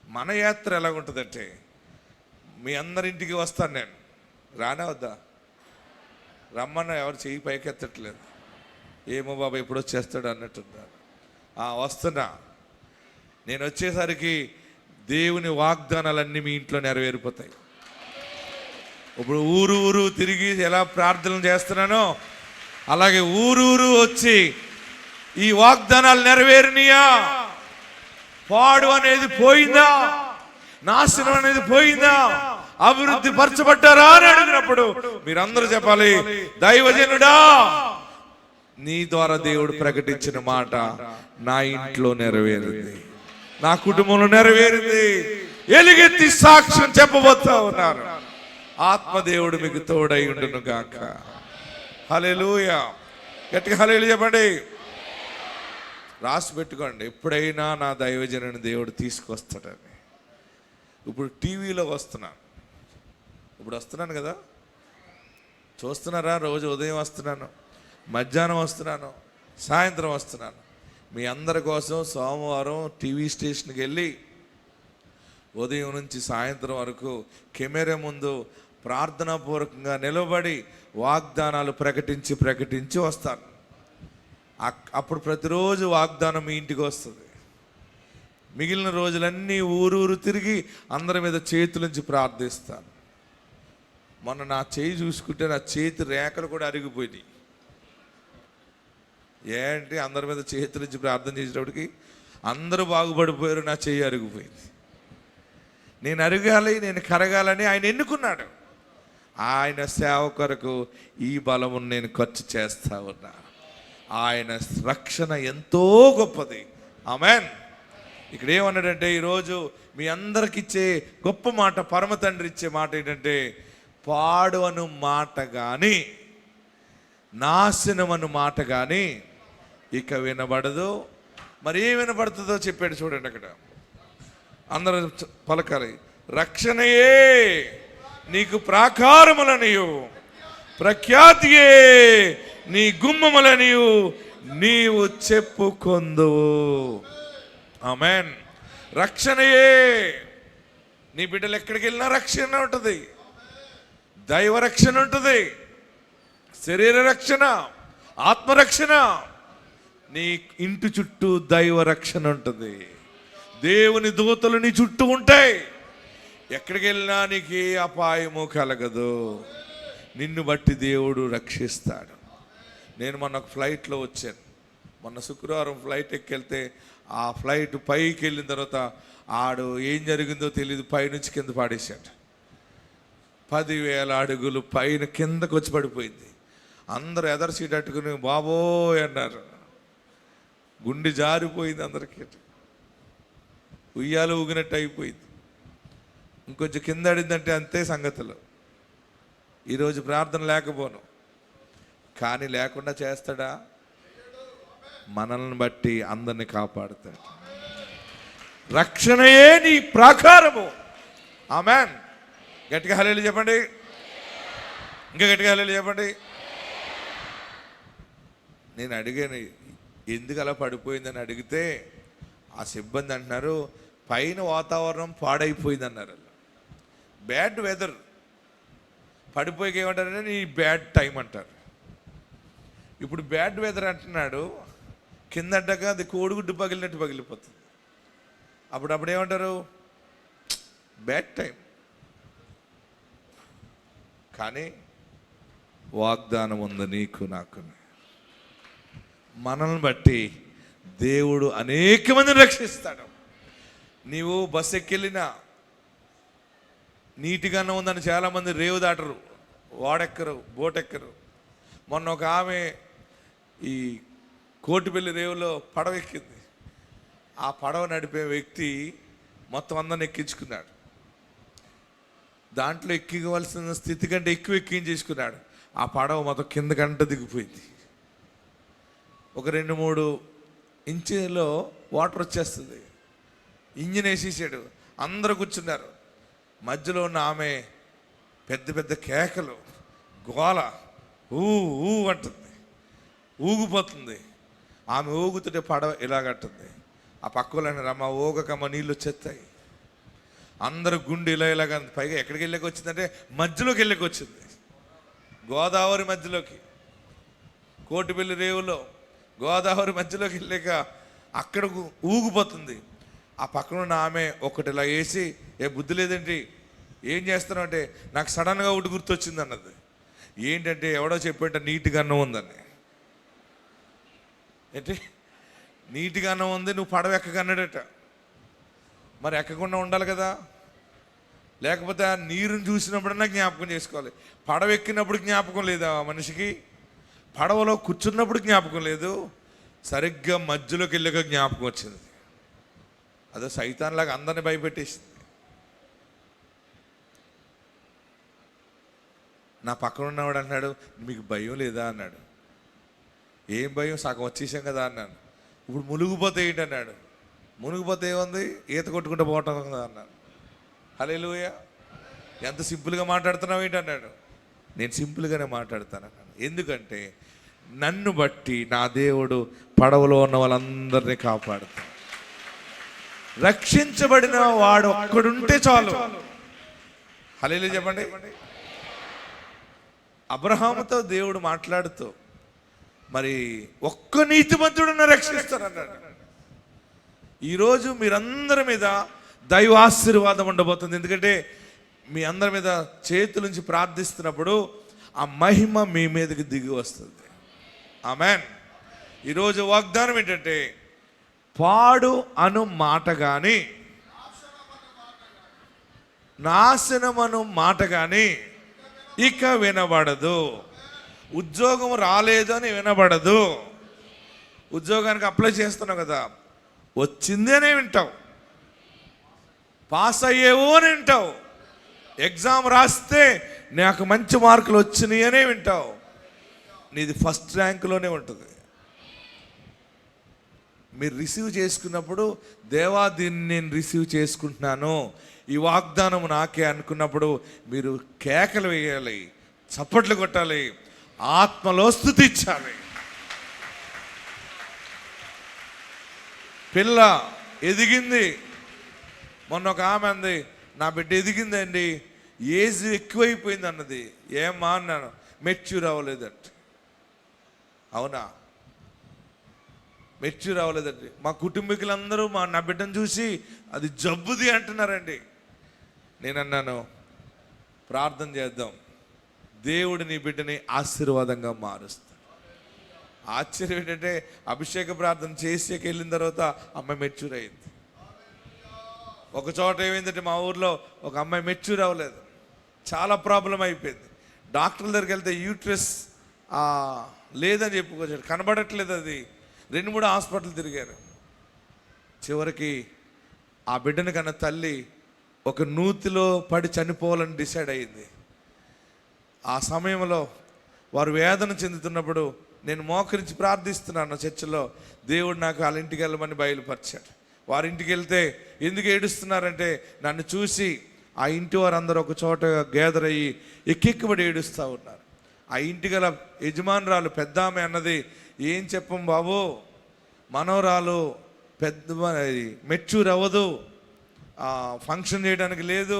మన యాత్ర ఎలాగుంటుందంటే, మీ అందరింటికి వస్తాను నేను. రానే వద్దా? రమ్మన్నా ఎవరు చెయ్యి పైకెత్తట్లేదు. ఏమో బాబా ఎప్పుడు వచ్చేస్తాడు అన్నట్టున్నారు. వస్తున్నా. నేను వచ్చేసరికి దేవుని వాగ్దానాలన్నీ మీ ఇంట్లో నెరవేరిపోతాయి. ఇప్పుడు ఊరు ఊరు తిరిగి ఎలా ప్రార్థనలు చేస్తున్నానో అలాగే ఊరు ఊరు వచ్చి ఈ వాగ్దానాలు నెరవేరినయా? పాడు అనేది పోయిందా? నాశనం అనేది పోయిందా? అభివృద్ధి పరచబడ్డారా అని అడిగినప్పుడు మీరందరూ చెప్పాలి, దైవజనుడా నీ ద్వారా దేవుడు ప్రకటించిన మాట నా ఇంట్లో నెరవేరింది, నా కుటుంబంలో నెరవేరింది. ఎలుగెత్తి సాక్ష్యం చెప్పబోతా ఉన్నారు. ఆత్మదేవుడు మీకు తోడై ఉండును గాక. హల్లెలూయా. గట్టిగా హల్లెలూయా చెప్పండి. రాసి పెట్టుకోండి, ఎప్పుడైనా నా దైవజనుని దేవుడు తీసుకొస్తాడని. ఇప్పుడు టీవీలో వస్తున్నాను, ఇప్పుడు వస్తున్నాను కదా, చూస్తున్నారా? రోజు ఉదయం వస్తున్నాను, మధ్యాహ్నం వస్తున్నాను, సాయంత్రం వస్తున్నాను. మీ అందరి కోసం సోమవారం టీవీ స్టేషన్కి వెళ్ళి ఉదయం నుంచి సాయంత్రం వరకు కెమెరా ముందు ప్రార్థనాపూర్వకంగా నిలబడి వాగ్దానాలు ప్రకటించి వస్తాను. అప్పుడు ప్రతిరోజు వాగ్దానం మీ ఇంటికి వస్తుంది. మిగిలిన రోజులన్నీ ఊరూరు తిరిగి అందరి మీద చేతులుంచి ప్రార్థిస్తాను. మొన్న నా చేయి చూసుకుంటే నా చేతి రేఖలు కూడా అరిగిపోయినాయి. ఏంటి, అందరి మీద చేతులుంచి ప్రార్థన చేసేటప్పటికి అందరూ బాగుపడిపోయారు, నా చేయి అరిగిపోయింది. నేను అరగాలి, నేను కరగాలని ఆయన ఎన్నుకున్నాడు. ఆయన సేవ కొరకు ఈ బలమును నేను ఖర్చు చేస్తా ఉన్నా. ఆయన రక్షణ ఎంతో గొప్పది. ఆమేన్. ఇక్కడ ఏమన్నాడంటే, ఈరోజు మీ అందరికి ఇచ్చే గొప్ప మాట, పరమ తండ్రి ఇచ్చే మాట ఏంటంటే, పాడు అను మాట కానీ నాశనమను మాట కానీ ఇక వినబడదు. మరి ఏం వినబడుతుందో చెప్పాడు చూడండి. అక్కడ అందరూ పలకాలి, రక్షణయే నీకు ప్రాకారములనియు, ప్రఖ్యాతియే నీ గుమ్మములనియు నీవు చెప్పుకొందువు. ఆమేన్. రక్షణయే. నీ బిడ్డలు ఎక్కడికి వెళ్ళినా రక్షణ ఉంటుంది, దైవ రక్షణ ఉంటుంది, శరీర రక్షణ, ఆత్మరక్షణ. నీ ఇంటి చుట్టూ దైవ రక్షణ ఉంటుంది. దేవుని దూతలు నీ చుట్టూ ఉంటాయి. ఎక్కడికి వెళ్ళినా నీకు ఏ అపాయము కలగదు. నిన్ను బట్టి దేవుడు రక్షిస్తాడు. నేను మొన్న ఒక ఫ్లైట్లో వచ్చాను. మొన్న శుక్రవారం ఫ్లైట్ ఎక్కెళ్తే ఆ ఫ్లైట్ పైకి వెళ్ళిన తర్వాత ఆడు ఏం జరిగిందో తెలియదు, పైనుంచి కింద పాడేశాడు. 10,000 అడుగులు పైన కిందకు వచ్చి పడిపోయింది. అందరూ ఎదరు సీట్ అట్టుకుని బాబోయ్ అన్నారు. గుండె జారిపోయింది అందరికీ, ఉయ్యాలు ఊగినట్టు అయిపోయింది. ఇంకొంచెం కింద అడిందంటే అంతే సంగతులు. ఈరోజు ప్రార్థన లేకపోను, కానీ లేకుండా చేస్తాడా? మనల్ని బట్టి అందరిని కాపాడుతాడు. రక్షణయే నీ ప్రాకారము. ఆమేన్. గట్టిగా హల్లెలూయా చెప్పండి. ఇంకా గట్టిగా హల్లెలూయా చెప్పండి. నేను అడిగాను, ఎందుకు అలా పడిపోయిందని అడిగితే ఆ సిబ్బంది అంటున్నారు, పైన వాతావరణం పాడైపోయింది అన్నారు. Bad weather. పడిపోయి ఏమంటారంటే నీ బ్యాడ్ టైం అంటారు. ఇప్పుడు బ్యాడ్ వెదర్ అంటున్నాడు, కిందడ్డగా అది కోడిగుడ్డు పగిలినట్టు పగిలిపోతుంది. అప్పుడు ఏమంటారు? Bad time. కానీ వాగ్దానం ఉంది నీకు నాకు. మనల్ని బట్టి దేవుడు అనేక మందిని రక్షిస్తాడు. నీవు బస్సు ఎక్కెళ్ళినా నీటిగానే ఉందని చాలామంది రేవు దాటరు, వాడెక్కరు, బోట్ ఎక్కరు. మొన్న ఒక ఆమె ఈ కోటిపల్లి రేవులో పడవ ఎక్కింది. ఆ పడవ నడిపే వ్యక్తి మొత్తం అందరిని ఎక్కించుకున్నాడు. దాంట్లో ఎక్కివలసిన స్థితి కంటే ఎక్కువ ఎక్కించేసుకున్నాడు. ఆ పడవ మొత్తం కింద గంట దిగిపోయింది. ఒక 2-3 ఇంచులో వాటర్ వచ్చేస్తుంది. ఇంజిన్ వేసేసాడు, అందరూ కూర్చున్నారు. మధ్యలో ఉన్న ఆమె పెద్ద పెద్ద కేకలు, గోల, ఊ ఊ అంటుంది, ఊగిపోతుంది. ఆమె ఊగుతుంటే పడవ ఇలాగంటుంది. ఆ పక్కలని రమ్మ ఊగకమ్మ నీళ్ళు వచ్చేస్తాయి. అందరు గుండె ఇలాగా పైగా ఎక్కడికి వెళ్ళకి వచ్చిందంటే మధ్యలోకి వెళ్ళకి వచ్చింది, గోదావరి మధ్యలోకి, కోటిపల్లి రేవులో గోదావరి మధ్యలోకి వెళ్ళాక అక్కడ ఊగిపోతుంది. ఆ పక్కన ఉన్న ఆమె ఒకటి ఇలా వేసి, ఏ బుద్ధి లేదేంటి, ఏం చేస్తున్నావు అంటే, నాకు సడన్గా ఒకటి గుర్తొచ్చింది అన్నది. ఏంటంటే ఎవడో చెప్పేట నీట్గా అన్నం ఉందని. ఏంటి నీట్గా అన్నం ఉంది, నువ్వు పడవ ఎక్కగన్నాడట. మరి ఎక్కకుండా ఉండాలి కదా, లేకపోతే ఆ నీరుని చూసినప్పుడన్నా జ్ఞాపకం చేసుకోవాలి. పడవ ఎక్కినప్పుడు జ్ఞాపకం లేదా మనిషికి, పడవలో కూర్చున్నప్పుడు జ్ఞాపకం లేదు, సరిగ్గా మధ్యలోకి వెళ్ళాక జ్ఞాపకం వచ్చింది. అదో సైతాన్లాగా అందరిని భయపెట్టేసింది. నా పక్కన ఉన్నవాడు అన్నాడు, మీకు భయం లేదా అన్నాడు. ఏం భయం, సగం వచ్చేసాం కదా అన్నాను. ఇప్పుడు మునిగిపోతే ఏంటన్నాడు. మునిగిపోతే ఏముంది, ఈత కొట్టుకుంటూ పోవటం కదా అన్నాను. హల్లెలూయా, ఎంత సింపుల్గా మాట్లాడుతున్నావు ఏంటన్నాడు. నేను సింపుల్గానే మాట్లాడతాను అన్నాను. ఎందుకంటే నన్ను బట్టి నా దేవుడు పడవలో ఉన్న వాళ్ళందరినీ కాపాడుతాడు. రక్షించబడిన వాడు ఒక్కడుంటే చాలు. హల్లెలూయా చెప్పండి. అబ్రహాముతో దేవుడు మాట్లాడుతూ, మరి ఒక్క నీతిమంతుడున్న రక్షిస్తానన్నాడు. ఈరోజు మీరందరి మీద దైవ ఆశీర్వాదం ఉండబోతుంది. ఎందుకంటే మీ అందరి మీద చేతుల నుంచి ప్రార్థిస్తున్నప్పుడు ఆ మహిమ మీ మీదకి దిగి వస్తుంది. ఆమేన్. ఈరోజు వాగ్దానం ఏంటంటే, పాడు అను మాట కానీ, నాశనమను మాట కానీ ఇక వినబడదు. ఉద్యోగం రాలేదు అని వినబడదు. ఉద్యోగానికి అప్లై చేస్తున్నావు కదా, వచ్చింది అనే వింటావు. పాస్ అయ్యేవో అని వింటావు. ఎగ్జామ్ రాస్తే నాకు మంచి మార్కులు వచ్చినాయి అనే వింటావు. నీది ఫస్ట్ ర్యాంకులోనే ఉంటుంది. మీరు రిసీవ్ చేసుకున్నప్పుడు, దేవా దీన్ని నేను రిసీవ్ చేసుకుంటున్నాను, ఈ వాగ్దానం నాకే అనుకున్నప్పుడు మీరు కేకలు వేయాలి, చప్పట్లు కొట్టాలి, ఆత్మలో స్తుతించాలి. పిల్ల ఎదిగింది. మొన్న ఒక ఆమె అంది, నా బిడ్డ ఎదిగిందండి, ఏజ్ ఎక్కువైపోయింది అన్నది. ఏమా అన్నాను, మెచ్యూర్ అవ్వలేదంట. అవునా, మెచ్యూర్ అవ్వలేదండి. మా కుటుంబీకులందరూ నా బిడ్డను చూసి అది జబ్బుది అంటున్నారండి. నేనన్నాను, ప్రార్థన చేద్దాం, దేవుడు నీ బిడ్డని ఆశీర్వాదంగా మారుస్తాడు. ఆశ్చర్యం ఏంటంటే, అభిషేక ప్రార్థన చేసి వెళ్ళిన తర్వాత అమ్మాయి మెచ్యూర్ అయింది. ఒక చోట ఏమైందంటే, మా ఊర్లో ఒక అమ్మాయి మెచ్యూర్ అవ్వలేదు, చాలా ప్రాబ్లం అయిపోయింది. డాక్టర్ల దగ్గరికి వెళ్తే యూట్రస్ లేదని చెప్పుకొచ్చాడు, కనబడట్లేదు. అది 2-3 హాస్పిటల్ తిరిగారు. చివరికి ఆ బిడ్డని కన్నా తల్లి ఒక నూతిలో పడి చనిపోవాలని డిసైడ్ అయ్యింది. ఆ సమయంలో వారు వేదన చెందుతున్నప్పుడు నేను మోకరించి ప్రార్థిస్తున్నాను చర్చిలో. దేవుడు నాకు వాళ్ళ ఇంటికి వెళ్ళమని బయలుపరిచాడు. వారింటికి వెళ్తే ఎందుకు ఏడుస్తున్నారంటే, నన్ను చూసి ఆ ఇంటి వారందరూ ఒక చోట గ్యాదర్ అయ్యి ఎక్కెక్కబడి ఏడుస్తూ ఉన్నారు. ఆ ఇంటి గల యజమానురాలు పెద్ద ఆమె అన్నది, ఏం చెప్పం బాబు, మనవరాలు పెద్ద మెచ్యూర్ అవ్వదు, ఫంక్షన్ చేయడానికి లేదు,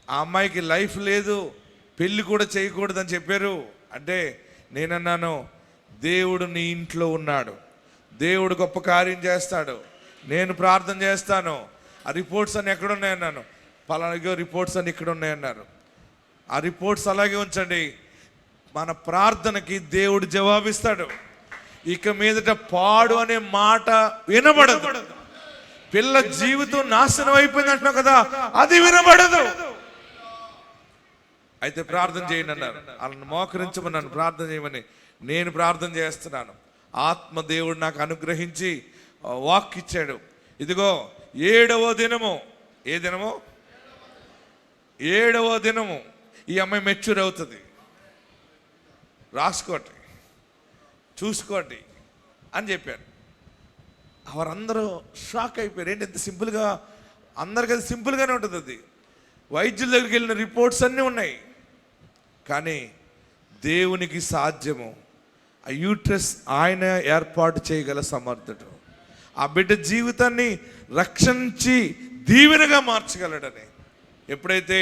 ఆ అమ్మాయికి లైఫ్ లేదు, పెళ్ళి కూడా చేయకూడదని చెప్పారు. అంటే నేనన్నాను, దేవుడు నీ ఇంట్లో ఉన్నాడు, దేవుడు గొప్ప కార్యం చేస్తాడు, నేను ప్రార్థన చేస్తాను. ఆ రిపోర్ట్స్ అన్ని ఎక్కడున్నాయన్నాను. పలానా రిపోర్ట్స్ అన్ని ఇక్కడ ఉన్నాయన్నారు. ఆ రిపోర్ట్స్ అలాగే ఉంచండి, మన ప్రార్థనకి దేవుడు జవాబిస్తాడు. ఇక మీదట పాడు అనే మాట వినబడదు. పిల్ల జీవితం నాశనం అయిపోయింది అంటున్నావు కదా, అది వినబడదు. అయితే ప్రార్థన చేయండి అన్నారు. వాళ్ళని మోకరించమన్నాను, ప్రార్థన చేయమని. నేను ప్రార్థన చేస్తున్నాను. ఆత్మ దేవుడు నాకు అనుగ్రహించి వాక్ ఇచ్చాడు. ఇదిగో 7వ దినము, ఏ దినము? 7వ దినము ఈ అమ్మాయి మెచ్యూర్ అవుతుంది. రాసుకోండి, చూసుకోండి అని చెప్పాను. వారందరూ షాక్ అయిపోయారు. ఏంటి ఎంత సింపుల్గా, అందరికీ అది సింపుల్గానే ఉంటుంది. అది వైద్యుల దగ్గరికి వెళ్ళిన రిపోర్ట్స్ అన్నీ ఉన్నాయి, కానీ దేవునికి సాధ్యము. ఆ యూట్రస్ ఆయన ఏర్పాటు చేయగల సమర్థుడు. ఆ బిడ్డ జీవితాన్ని రక్షించి దీవెనగా మార్చగలడని ఎప్పుడైతే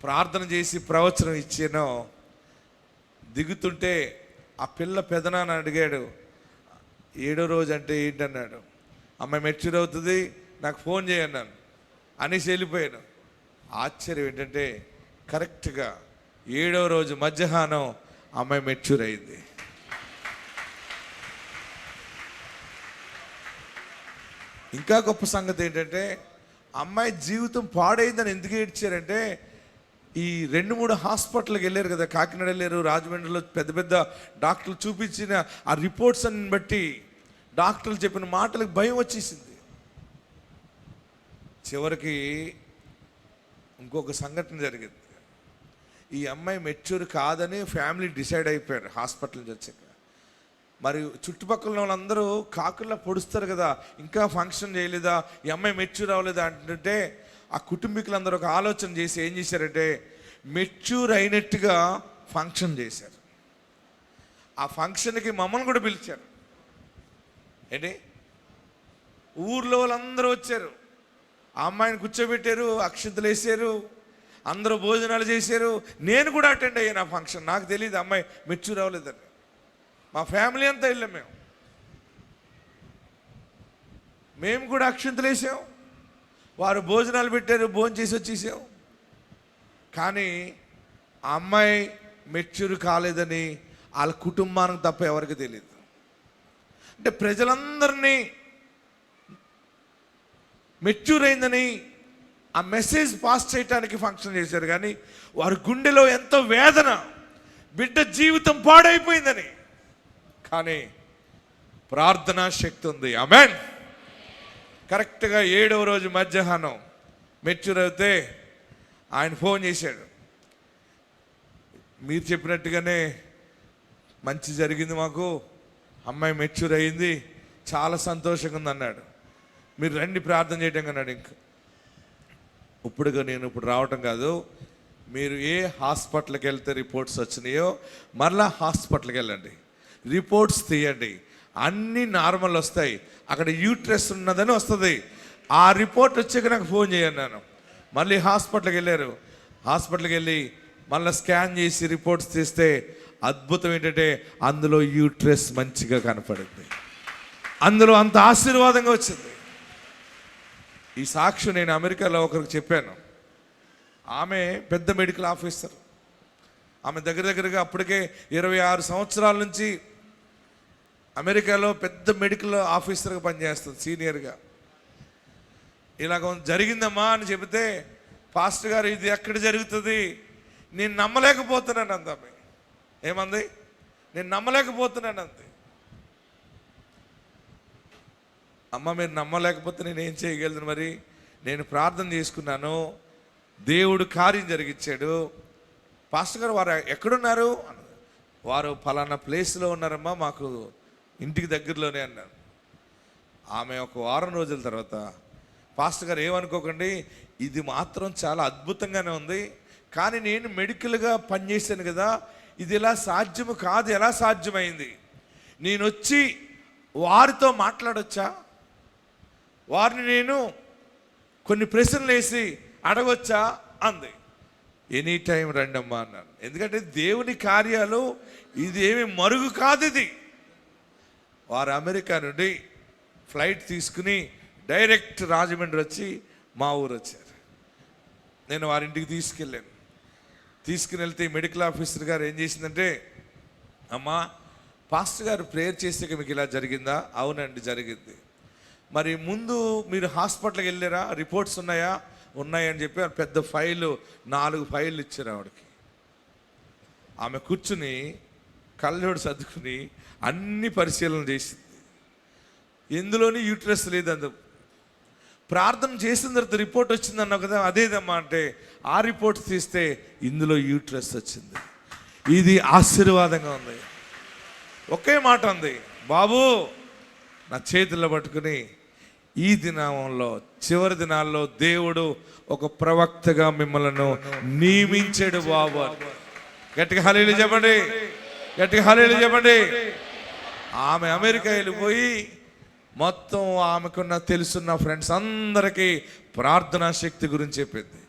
ప్రార్థన చేసి ప్రవచనం ఇచ్చానో దిగుతుంటే ఆ పిల్ల పెదనాన్న అడిగాడు, 7వ రోజు అంటే ఏంటన్నాడు. అమ్మాయి మెచ్యూర్ అవుతుంది, నాకు ఫోన్ చేయన్నాను అనేసి వెళ్ళిపోయాను. ఆశ్చర్యం ఏంటంటే కరెక్ట్గా 7వ రోజు మధ్యాహ్నం అమ్మాయి మెచ్యూర్ అయింది. ఇంకా గొప్ప సంగతి ఏంటంటే అమ్మాయి జీవితం పాడైందని ఎందుకు ఏడ్చారంటే, ఈ 2-3 హాస్పిటల్కి వెళ్ళారు కదా, కాకినాడ వెళ్ళారు, రాజమండ్రిలో పెద్ద పెద్ద డాక్టర్లు చూపించిన ఆ రిపోర్ట్స్ అన్ని బట్టి డాక్టర్లు చెప్పిన మాటలకు భయం వచ్చేసింది. చివరికి ఇంకొక సంఘటన జరిగింది. ఈ అమ్మాయి మెచ్యూర్ కాదని ఫ్యామిలీ డిసైడ్ అయిపోయారు హాస్పిటల్ నుంచి వచ్చాక. మరి చుట్టుపక్కల వాళ్ళందరూ కాకుల్లా పొడుస్తారు కదా, ఇంకా ఫంక్షన్ చేయలేదా, ఈ అమ్మాయి మెచ్యూర్ అవ్వలేదా అంటుంటే ఆ కుటుంబీకులందరూ ఒక ఆలోచన చేసి ఏం చేశారంటే మెచ్యూర్ అయినట్టుగా ఫంక్షన్ చేశారు. ఆ ఫంక్షన్కి మమ్మల్ని కూడా పిలిచారు. ఏంటి, ఊర్లో వాళ్ళందరూ వచ్చారు, ఆ అమ్మాయిని కూర్చోబెట్టారు, అక్షంతలు వేసారు, అందరూ భోజనాలు చేశారు. నేను కూడా అటెండ్ అయ్యాను ఆ ఫంక్షన్. నాకు తెలియదు అమ్మాయి మెచ్యూర్ అవ్వలేదని. మా ఫ్యామిలీ అంతా వెళ్ళాం. మేము కూడా అక్షంతలు వేసాం, వారు భోజనాలు పెట్టారు, భోజనం చేసి వచ్చేసాం. కానీ ఆ అమ్మాయి మెచ్యూర్ కాలేదని వాళ్ళ కుటుంబానికి తప్ప ఎవరికి తెలియదు. అంటే ప్రజలందరినీ మెచ్యూర్ అయిందని ఆ మెసేజ్ పాస్ చేయడానికి ఫంక్షన్ చేశారు, కానీ వారి గుండెలో ఎంతో వేదన, బిడ్డ జీవితం పాడైపోయిందని. కానీ ప్రార్థనా శక్తి ఉంది. ఆమేన్. కరెక్ట్గా 7వ రోజు మధ్యాహ్నం మెచ్యూర్ అయితే ఆయన ఫోన్ చేశాడు, మీరు చెప్పినట్టుగానే మంచి జరిగింది, మాకు అమ్మాయి మెచ్యూర్ అయింది, చాలా సంతోషంగా ఉంది అన్నాడు. మీరు రండి ప్రార్థన చేయటం అన్నాడు. ఇంకా నేను ఇప్పుడు రావటం కాదు, మీరు ఏ హాస్పిటల్కి వెళ్తే రిపోర్ట్స్ వచ్చినాయో మరలా హాస్పిటల్కి వెళ్ళండి, రిపోర్ట్స్ తీయండి, అన్నీ నార్మల్ వస్తాయి, అక్కడ యూట్రస్ ఉన్నదని వస్తుంది. ఆ రిపోర్ట్ వచ్చాక నాకు ఫోన్ చేయన్నాను. మళ్ళీ హాస్పిటల్కి వెళ్ళారు. హాస్పిటల్కి వెళ్ళి మళ్ళీ స్కాన్ చేసి రిపోర్ట్స్ తీస్తే అద్భుతం ఏంటంటే అందులో యూట్రస్ మంచిగా కనపడింది, అందులో అంత ఆశీర్వాదంగా వచ్చింది. ఈ సాక్ష్యం నేను అమెరికాలో ఒకరికి చెప్పాను. ఆమె పెద్ద మెడికల్ ఆఫీసర్. ఆమె దగ్గరగా అప్పటికే 26 సంవత్సరాల నుంచి అమెరికాలో పెద్ద మెడికల్ ఆఫీసర్గా పనిచేస్తుంది, సీనియర్గా. ఇలాగ జరిగిందమ్మా అని చెబితే, పాస్టర్ గారు ఇది ఎక్కడ జరుగుతుంది, నేను నమ్మలేకపోతున్నాను అంది. ఏమంది, నేను నమ్మలేకపోతున్నాను అంది. అమ్మ మీరు నమ్మలేకపోతే నేను ఏం చేయగలను, మరి నేను ప్రార్థన చేసుకున్నాను, దేవుడు కార్యం జరిగించాడు. పాస్టర్ గారు వారు ఎక్కడున్నారు, వారు ఫలానా ప్లేస్లో ఉన్నారమ్మా, మాకు ఇంటికి దగ్గరలోనే అన్నారు. ఆమె ఒక వారం రోజుల తర్వాత, పాస్టర్ గారు ఏమనుకోకండి, ఇది మాత్రం చాలా అద్భుతంగానే ఉంది, కానీ నేను మెడికల్గా పనిచేశాను కదా, ఇది ఇలా సాధ్యము కాదు, ఎలా సాధ్యమైంది, నేను వచ్చి వారితో మాట్లాడొచ్చా, వారిని నేను కొన్ని ప్రశ్నలు వేసి అడగొచ్చా అంది. ఎనీ టైం రండమ్మా అన్నాను. ఎందుకంటే దేవుని కార్యాలు ఇది ఏమి మరుగు కాదు. ఇది వారు అమెరికా నుండి ఫ్లైట్ తీసుకుని డైరెక్ట్ రాజమండ్రి వచ్చి మా ఊరు వచ్చారు. నేను వారింటికి తీసుకుని వెళ్తే మెడికల్ ఆఫీసర్ గారు ఏం చేసిందంటే, అమ్మా పాస్టర్ గారు ప్రేయర్ చేసాక మీకు ఇలా జరిగిందా? అవునండి జరిగింది. మరి ముందు మీరు హాస్పిటల్కి వెళ్ళారా, రిపోర్ట్స్ ఉన్నాయా? ఉన్నాయని చెప్పి పెద్ద ఫైలు 4 ఫైళ్ళు ఇచ్చారు ఆవిడకి. ఆమె కూర్చుని కళ్ళోడు సర్దుకుని అన్ని పరిశీలన చేసింది. ఎందులోని యూట్రస్ లేదు. ప్రార్థన చేసిన తర్వాత రిపోర్ట్ వచ్చిందన్నావు కదా, అదేదమ్మా అంటే ఆ రిపోర్ట్ తీస్తే ఇందులో యూట్రస్ వచ్చింది. ఇది ఆశీర్వాదంగా ఉంది. ఒకే మాట ఉంది, బాబు నా చేతుల్లో పట్టుకుని ఈ దినంలో చివరి దినాల్లో దేవుడు ఒక ప్రవక్తగా మిమ్మల్ని నియమించాడు బాబు. గట్టిగా హల్లెలూయా చెప్పండి, గట్టిగా హల్లెలూయా చెప్పండి. ఆమె అమెరికా వెళ్ళిపోయి మొత్తం ఆమెకున్న తెలుసున్న ఫ్రెండ్స్ అందరికీ ప్రార్థనా శక్తి గురించి చెప్పింది.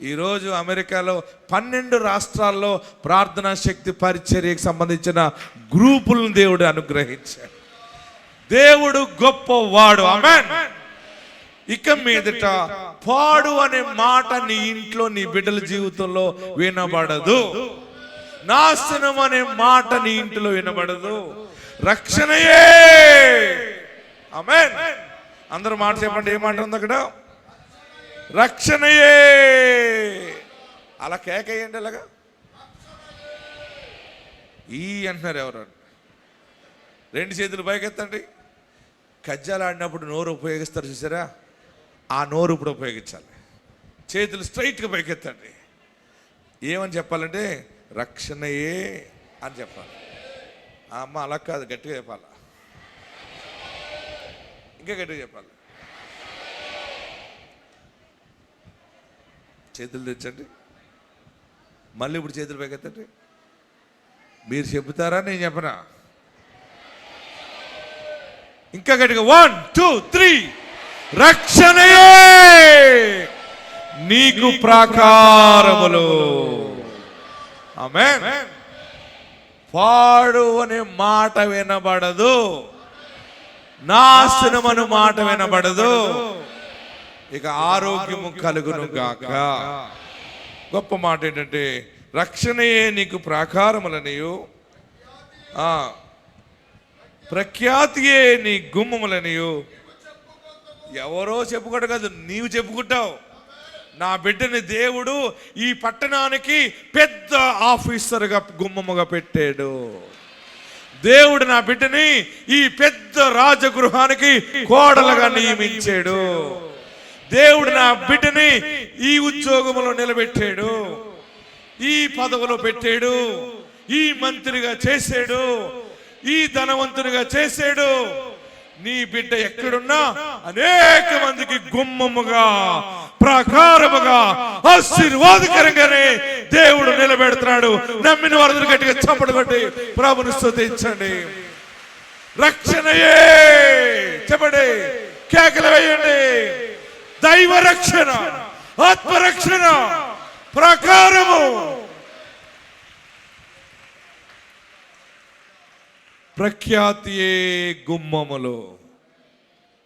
ఈరోజు అమెరికాలో 12 రాష్ట్రాల్లో ప్రార్థనా శక్తి పరిచర్యకు సంబంధించిన గ్రూపులను దేవుడు అనుగ్రహించాడు. దేవుడు గొప్పవాడు. ఆమేన్. ఇక మీదట పాడు అనే మాట నీ ఇంట్లో నీ బిడ్డల జీవితంలో వినబడదు. నాశనం అనే మాట నీ ఇంట్లో వినబడదు. రక్షణయే. ఆమేన్. అందరూ మాట చెప్పండి. ఏ మాట ఉంది అక్కడ? రక్షణయే. అలా కేకేయండి. అలాగా ఈ అంటున్నారు ఎవరు? 2 చేతులు పైకెత్తండి. కజ్జాలు ఆడినప్పుడు నోరు ఉపయోగిస్తారు చూసారా? ఆ నోరు ఇప్పుడు ఉపయోగించాలి. చేతులు స్ట్రైట్గా పైకెత్తండి. ఏమని చెప్పాలంటే రక్షణయే అని చెప్పాలి. అమ్మ అలా కాదు, గట్టిగా చెప్పాలి. ఇంకా గట్టిగా చెప్పాలి. చేతులు తెచ్చండి. మళ్ళీ ఇప్పుడు చేతులు పైకెత్తండి. మీరు చెబుతారా నేను చెప్పనా? ఇంకా గట్టిగా 1 2 3. రక్షణయే నీకు ప్రాకారములు. ఆమేన్. పాడు అనే మాట వినబడదు. నాశనం అనే మాట వినబడదు. ఇక ఆరోగ్యము కలుగును గాక. గొప్ప మాట ఏంటంటే రక్షణయే నీకు ప్రాకారములనియు, ప్రఖ్యాతియే నీ గుమ్మములనియు. ఎవరో చెప్పుకోడు కాదు, నీవు చెప్పుకుంటావు. నా బిడ్డని దేవుడు ఈ పట్టణానికి పెద్ద ఆఫీసర్గా గుమ్మముగా పెట్టాడు. దేవుడు నా బిడ్డని ఈ పెద్ద రాజగృహానికి కోడలుగా నియమించాడు. దేవుడు నా బిడ్డని ఈ ఉద్యోగంలో నిలబెట్టాడు, ఈ పదవిలో పెట్టాడు, ఈ మంత్రిగా చేశాడు, ఈ ధనవంతునిగా చేశాడు. నీ బిడ్డ ఎక్కడున్నా అనేక మందికి గుమ్మముగా, ప్రాకారముగా, ఆశీర్వాదకరంగానే దేవుడు నిలబెడుతున్నాడు. నమ్మిన వారందరూ గట్టిగా చప్పట్లు కొట్టి ప్రభుని స్తుతించండి. రక్షణయే చెప్పండి, కేకలు వేయండి. దైవ రక్షణ, ఆత్మరక్షణ, ప్రాకారము. ప్రఖ్యాతియే గుమ్మములు.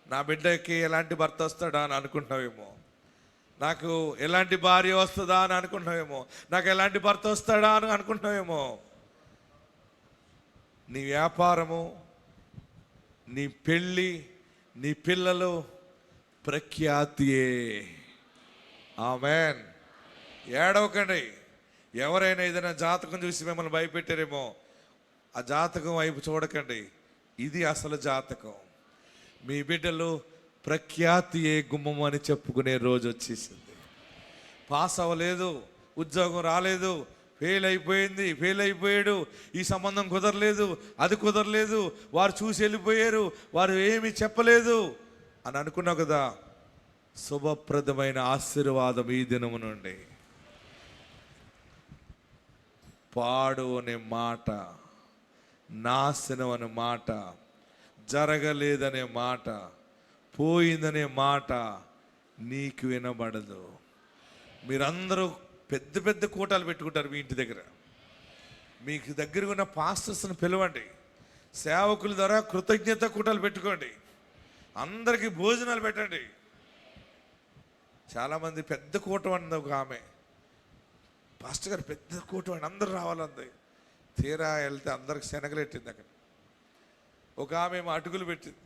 నా బిడ్డకి ఎలాంటి భర్త వస్తాడా అని అనుకుంటున్నావేమో, నాకు ఎలాంటి భార్య వస్తుందా అని అనుకుంటున్నావేమో, నాకు ఎలాంటి భర్త వస్తాడా అని అనుకుంటున్నావేమో. నీ వ్యాపారము, నీ పెళ్ళి, నీ పిల్లలు ప్రఖ్యాతియే. ఆమేన్. ఏడవకండి. ఎవరైనా ఏదైనా జాతకం చూసి మిమ్మల్ని భయపెట్టారేమో, ఆ జాతకం వైపు చూడకండి. ఇది అసలు జాతకం. మీ బిడ్డలు ప్రఖ్యాతియే గుమ్మము అని చెప్పుకునే రోజు వచ్చేసింది. పాస్ అవ్వలేదు, ఉద్యోగం రాలేదు, ఫెయిల్ అయిపోయాడు, ఈ సంబంధం కుదరలేదు, అది కుదరలేదు, వారు చూసి వెళ్ళిపోయారు, వారు ఏమీ చెప్పలేదు అని అనుకున్నావు కదా. శుభప్రదమైన ఆశీర్వాదం ఈ దినము నుండి. పాడు అనే మాట, నాశనం అనే మాట, జరగలేదనే మాట, పోయిందనే మాట నీకు వినబడదు. మీరందరూ పెద్ద పెద్ద కూటాలు పెట్టుకుంటారు మీ ఇంటి దగ్గర. మీకు దగ్గర ఉన్న పాస్టర్స్ని పిలవండి. సేవకుల ద్వారా కృతజ్ఞత కూటాలు పెట్టుకోండి. అందరికీ భోజనాలు పెట్టండి. చాలామంది పెద్ద కూటం అంది ఒక ఆమె, పాస్టర్ గారు పెద్ద కూటం అండి, అందరూ రావాలంది. తీరా వెళ్తే అందరికి శనగలెట్టింది. అక్కడ ఒక ఆమె అటుకులు పెట్టింది.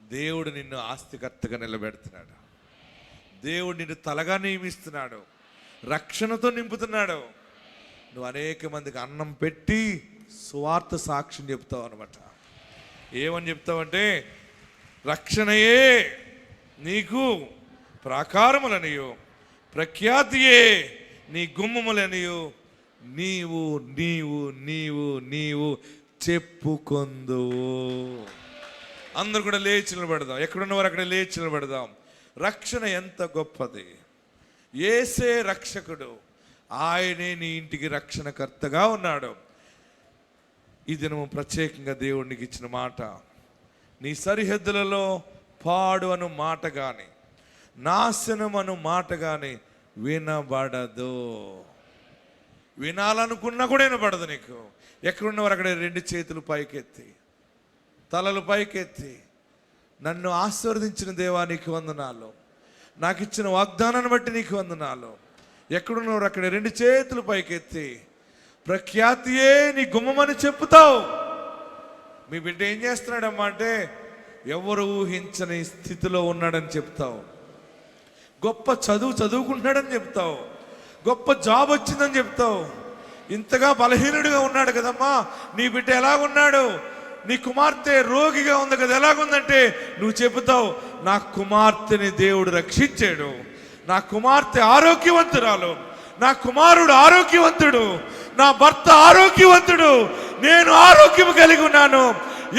దేవుడు నిన్ను ఆస్తికర్తగా నిలబెడుతున్నాడు. దేవుడు నిన్ను తలగా నియమిస్తున్నాడు, రక్షణతో నింపుతున్నాడు. నువ్వు అనేక మందికి అన్నం పెట్టి సువార్త సాక్ష్యం చెప్తావు అనమాట. ఏమని చెప్తావంటే రక్షణయే నీకు ప్రాకారములనియు, ప్రఖ్యాతియే నీ గుమ్మములనియు నీవు నీవు నీవు నీవు చెప్పుకొందువు. అందరూ కూడా లేచి నిలబడదాం. ఎక్కడున్నవారు అక్కడ లేచి నిలబడదాం. రక్షణ ఎంత గొప్పది. యేసే రక్షకుడు, ఆయనే నీ ఇంటికి రక్షణకర్తగా ఉన్నాడు. ఈ దినము ప్రత్యేకంగా దేవుడికి ఇచ్చిన మాట, నీ సరిహద్దులలో పాడు అను మాట కానీ, నాశనమను మాట కానీ వినబడదు. వినాలనుకున్నా కూడా వినబడదు నీకు. ఎక్కడున్నవారు అక్కడ 2 చేతులు పైకెత్తి, తలలు పైకెత్తి, నన్ను ఆశీర్వదించిన దేవా నీకు వందనాలు, నాకు ఇచ్చిన వాగ్దానాన్ని బట్టి నీకు వందనాలు. ఎక్కడున్నవారు అక్కడ 2 చేతులు పైకెత్తి ప్రఖ్యాతియే నీ గుమ్మమని చెప్పుతావు. మీ బిడ్డ ఏం చేస్తున్నాడమ్మా అంటే ఎవరు ఊహించని స్థితిలో ఉన్నాడని చెప్తావు. గొప్ప చదువుకుంటున్నాడని చెప్తావు. గొప్ప జాబ్ వచ్చిందని చెప్తావు. ఇంతగా బలహీనుడిగా ఉన్నాడు కదమ్మా నీ బిడ్డ, ఎలాగున్నాడు? నీ కుమార్తె రోగిగా ఉంది కదా, ఎలాగుందంటే నువ్వు చెబుతావు, నా కుమార్తెని దేవుడు రక్షించాడు, నా కుమార్తె ఆరోగ్యవంతురాలు, నా కుమారుడు ఆరోగ్యవంతుడు, నా భర్త ఆరోగ్యవంతుడు, నేను ఆరోగ్యం కలిగి ఉన్నాను,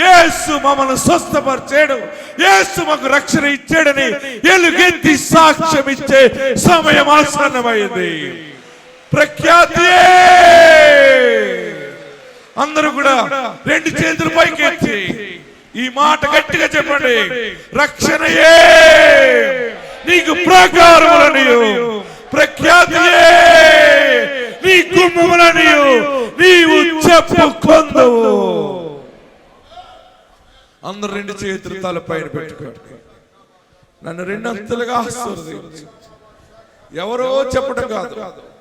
యేసు మమ్మల్ని స్వస్థపరిచాడు, యేసు మాకు రక్షణ ఇచ్చాడని ఎలుగెత్తి సాక్ష్యం ఇచ్చే సమయం ఆసన్నమైంది. ప్రఖ్యాతి. అందరూ కూడా 2 చేతులు పైకెత్తి ఈ మాట గట్టిగా చెప్పండి, రక్షణయే నీకు ప్రాకారములనియు, ప్రఖ్యాతియే నీ గుమ్మములనియు నీవు చెప్పుకొందువు. అందరూ 2 చేతులు తలపైన పెట్టుకోండి. నన్ను 2 అంతలుగా ఆశీర్వదించు. ఎవరో చెప్పడం కాదు,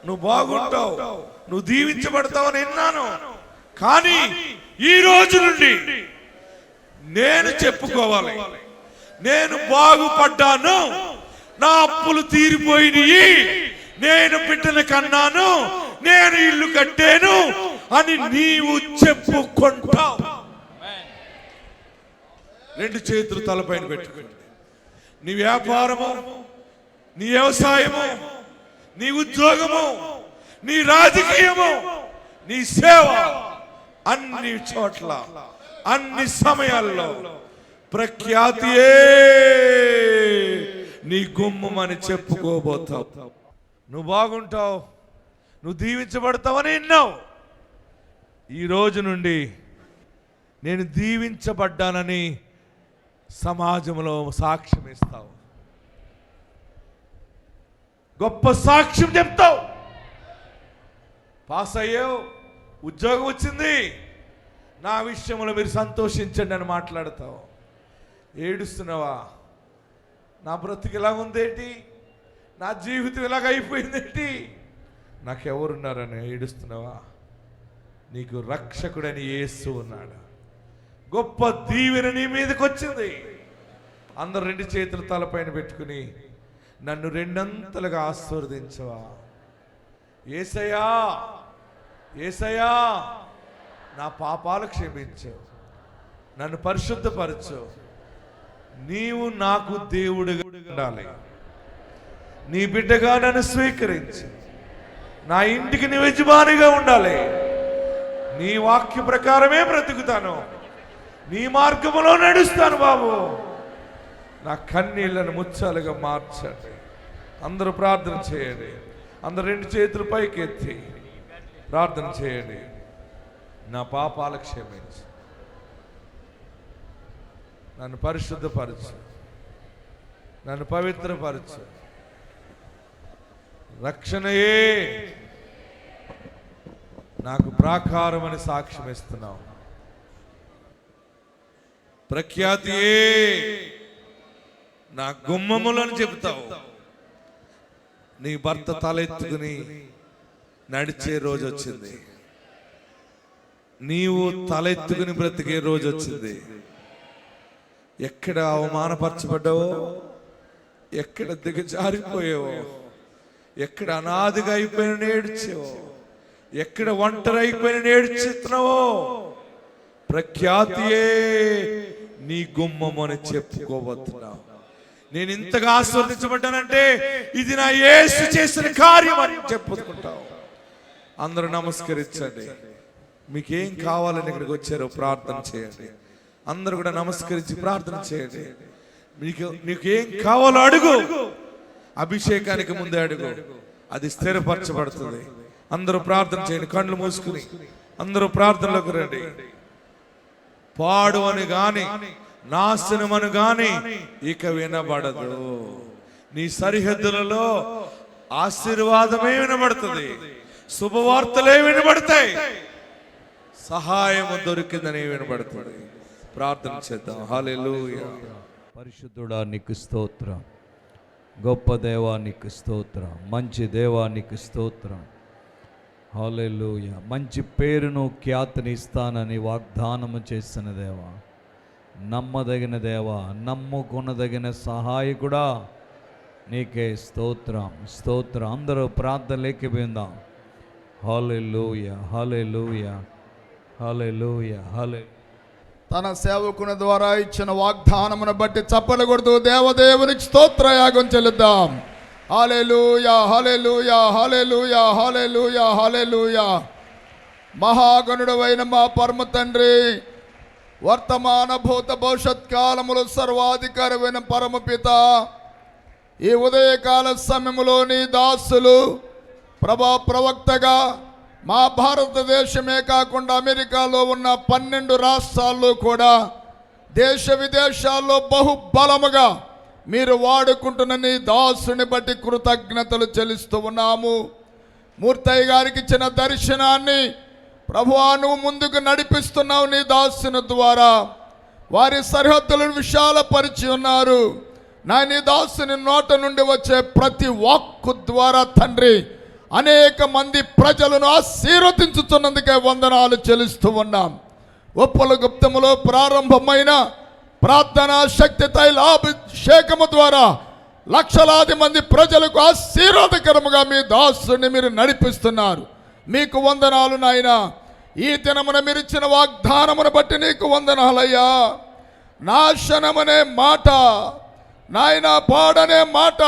నువ్వు బాగుంటావు, నువ్వు దీవించబడతావని విన్నాను, కానీ ఈ రోజు నుండి నేను చెప్పుకోవాలి, నేను బాగుపడ్డాను, నా అప్పులు తీరిపోయినాయి, నేను బిడ్డను కన్నాను, నేను ఇల్లు కట్టాను అని నీవు చెప్పుకుంటావు. 2 చేతులు తలపైన పెట్టుకోండి. నీ వ్యాపారము, నీ వ్యవసాయము, నీ ఉద్యోగము, నీ రాజకీయము, నీ సేవ, అన్ని చోట్ల అన్ని సమయాల్లో ప్రఖ్యాతియే నీ గుమ్మమని చెప్పుకోబోతావు. నువ్వు బాగుంటావు, నువ్వు దీవించబడతావని విన్నావు. ఈ రోజు నుండి నేను దీవించబడ్డానని సమాజంలో సాక్ష్యం ఇస్తావు, గొప్ప సాక్ష్యం చెప్తావు. పాస్ అయ్యావు, ఉద్యోగం వచ్చింది, నా విషయంలో మీరు సంతోషించండి అని మాట్లాడతావు. ఏడుస్తున్నావా? నా బ్రతుకు ఇలా ఉందేంటి, నా జీవితం ఇలాగ అయిపోయిందేంటి, నాకెవరున్నారని ఏడుస్తున్నావా? నీకు రక్షకుడని యేసు ఉన్నాడు. గొప్ప దీవెన నీ మీదకి వచ్చింది. అందరు 2 చేతులు తలపైన పెట్టుకుని నన్ను 2 అంతలుగా ఆశీర్వదించవా? యేసయ్యా, యేసయ్యా నా పాపాలు క్షమించు, నన్ను పరిశుద్ధపరచు, నీవు నాకు దేవుడిగా ఉండాలి, నీ బిడ్డగా నన్ను స్వీకరించు, నా ఇంటికి నీ యజమానిగా ఉండాలి, నీ వాక్య ప్రకారమే బ్రతుకుతాను, నీ మార్గంలో నడుస్తాను బాబు, నా కన్నీళ్లను ముచ్చాలుగా మార్చండి. అందరూ ప్రార్థన చేయండి. అందరు 2 చేతులు పైకెత్తి ప్రార్థన చేయండి. నా పాపాలు క్షమించు, నన్ను పరిశుద్ధపరచు, నన్ను పవిత్రపరచు, రక్షణయే నాకు ప్రాకారం అని సాక్ష్యం ఇస్తున్నావు, ప్రఖ్యాతియే నా గుమ్మములను చెబుతావు. నీ భర్త తలెత్తుకుని నడిచే రోజు వచ్చింది, నీవు తలెత్తుకుని బ్రతికే రోజు వచ్చింది. ఎక్కడ అవమానపరచబడ్డావో, ఎక్కడ దిగజారిపోయావో, ఎక్కడ అనాథగా అయిపోయిన ఏడ్చావో, ఎక్కడ ఒంటరి అయిపోయిన ఏడ్చుతున్నావో, ప్రఖ్యాతియే నీ గుమ్మము అని చెప్పుకోబోతున్నావు. నేను ఇంతగా ఆశీర్వదించబడ్డానంటే ఇది నా యేసు చేసిన కార్యం అని చెప్పుకుంటావు. అందరూ నమస్కరించండి. మీకేం కావాలని ఇక్కడికి వచ్చారో ప్రార్థన చేయండి. అందరూ కూడా నమస్కరించి ప్రార్థన చేయండి. నీకు ఏం కావాలో అడుగు. అభిషేకానికి ముందే అడుగు, అది స్థిరపరచబడుతుంది. అందరూ ప్రార్థన చేయండి. కళ్ళు మూసుకుని అందరూ ప్రార్థనలోకి రండి. పాడు అని గాని నాశనమను గాని ఇక వినబడదు. నీ సరిహద్దులలో ఆశీర్వాదమే వినబడుతుంది, శుభవార్తలే వినబడతాయి, సహాయము దొరికిందని వినబడుతుంది. ప్రార్థన చేద్దాం. హల్లెలూయా. పరిశుద్ధుడా నీకు స్తోత్రం, గొప్ప దేవానికి స్తోత్రం, మంచి దేవానికి స్తోత్రం. హల్లెలూయా. మంచి పేరును ఖ్యాతిని ఇస్తానని వాగ్దానము చేసిన దేవా, నమ్మదగిన దేవా, నమ్ముకొనదగిన సహాయకుడా, నీకే స్తోత్రం స్తోత్రం. అందరూ ప్రార్థన లేకపోయిందాం. హల్లెలూయా హల్లెలూయా హల్లెలూయా హల్లెలూయా. తన సేవకుని ద్వారా ఇచ్చిన వాగ్దానమును బట్టి చప్పలు కొడుతూ దేవదేవునికి స్తోత్రయాగం చెల్లిద్దాం. హల్లెలూయా హల్లెలూయా హల్లెలూయా హల్లెలూయా హల్లెలూయా. మహాగణుడైన మా పరమ తండ్రి, వర్తమాన భూత భవిష్యత్ కాలములు సర్వాధికారమైన పరమపిత, ఈ ఉదయకాల సమయంలో నీ దాసులు ప్రవక్తగా మా భారతదేశమే కాకుండా అమెరికాలో ఉన్న 12 రాష్ట్రాల్లో కూడా దేశ విదేశాల్లో బహుబలముగా మీరు వాడుకుంటున్న నీ దాసుని బట్టి కృతజ్ఞతలు చెల్లిస్తూ ఉన్నాము. మూర్తయ్య గారికి ఇచ్చిన దర్శనాన్ని ప్రభువా నువ్వు ముందుకు నడిపిస్తున్నావు. నీ దాసుని ద్వారా వారి సరిహద్దులను విశాలపరిచి ఉన్నారు. నీ దాసుని నోట నుండి వచ్చే ప్రతి వాక్కు ద్వారా తండ్రి అనేక మంది ప్రజలను ఆశీర్వదించుతున్నందుకే వందనాలు చెల్లిస్తూ ఉన్నాం. ఉప్పల గుప్తములో ప్రారంభమైన ప్రార్థనా శక్తి తైలాభిషేకము ద్వారా లక్షలాది మంది ప్రజలకు ఆశీర్వాదకరముగా మీ దాసుని మీరు నడిపిస్తున్నారు. మీకు వందనాలు నాయన. ఈ దినమున మీరు ఇచ్చిన వాగ్దానమును బట్టి నీకు వందనాలయ్యా. నాశనమనే మాట నాయన, పాడనే మాట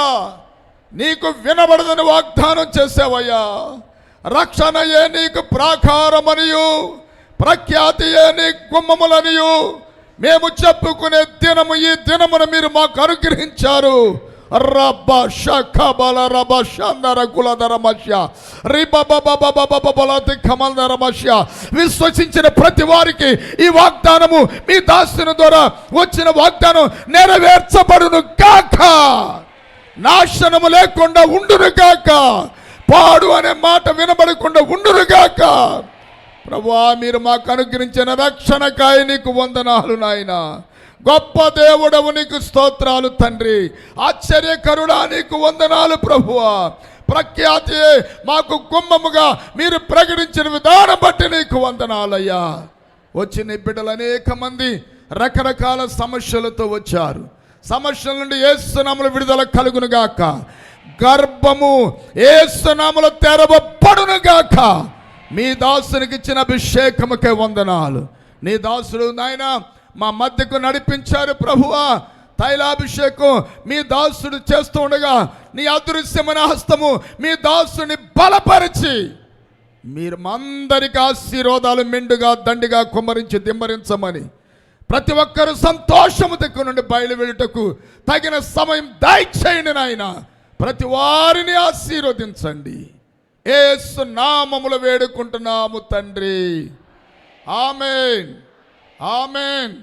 నీకు వినబడదని వాగ్దానం చేసావయ్యా. రక్షణయే నీకు ప్రాకారమనియు, ప్రఖ్యాతియే నీ గుమ్మములనియు మేము చెప్పుకునే దినము ఈ దినమున మీరు మాకు అనుగ్రహించారు. రబ్బ షకబల రబ షందర కులధరమశ్య రిబబబబబబబలతి కమలధరమశ్య. విశ్వసించిన ప్రతి వారికి ఈ వాగ్దానము మీ దాసుని ద్వారా వచ్చిన వాగ్దానం నెరవేర్చబడును గాక. నాశనము లేకుండా ఉండును గాక. పాడు అనే మాట వినబడకుండా ఉండును గాక. ప్రభువా మీరు మాకు అనుగ్రహించిన రక్షణకాయ నీకు వందనాలు నాయన. గొప్ప దేవుడవు నీకు స్తోత్రాలు తండ్రి. ఆశ్చర్యకరుడా నీకు వందనాలు ప్రభువా. ప్రఖ్యాతి మాకు గుమ్మముగా మీరు ప్రకటించిన విధానం బట్టి నీకు వందనాలయ్యా. వచ్చిన బిడ్డలు అనేక మంది రకరకాల సమస్యలతో వచ్చారు. సమస్యల నుండి యేసు నామములో విడుదల కలుగును గాక. గర్భము యేసు నామములో తెరవబడును గాక. మీ దాసునికి ఇచ్చిన అభిషేకముకే వందనాలు. నీ దాసుడు నాయన మా మధ్యకు నడిపించారు ప్రభువా. తైలాభిషేకం మీ దాసుడు చేస్తూ ఉండగా నీ అదృశ్యమైన హస్తము మీ దాసుని బలపరిచి మీరు అందరికీ ఆశీర్వాదాలు మెండుగా దండిగా కుమ్మరించి దిమ్మరించమని, ప్రతి ఒక్కరూ సంతోషము దిక్కు నుండి బయలువెళ్ళుటకు తగిన సమయం దయచేయండి నాయన. ప్రతి వారిని ఆశీర్వదించండి. యేసు నామములో వేడుకుంటున్నాము తండ్రి. ఆమేన్ ఆమేన్.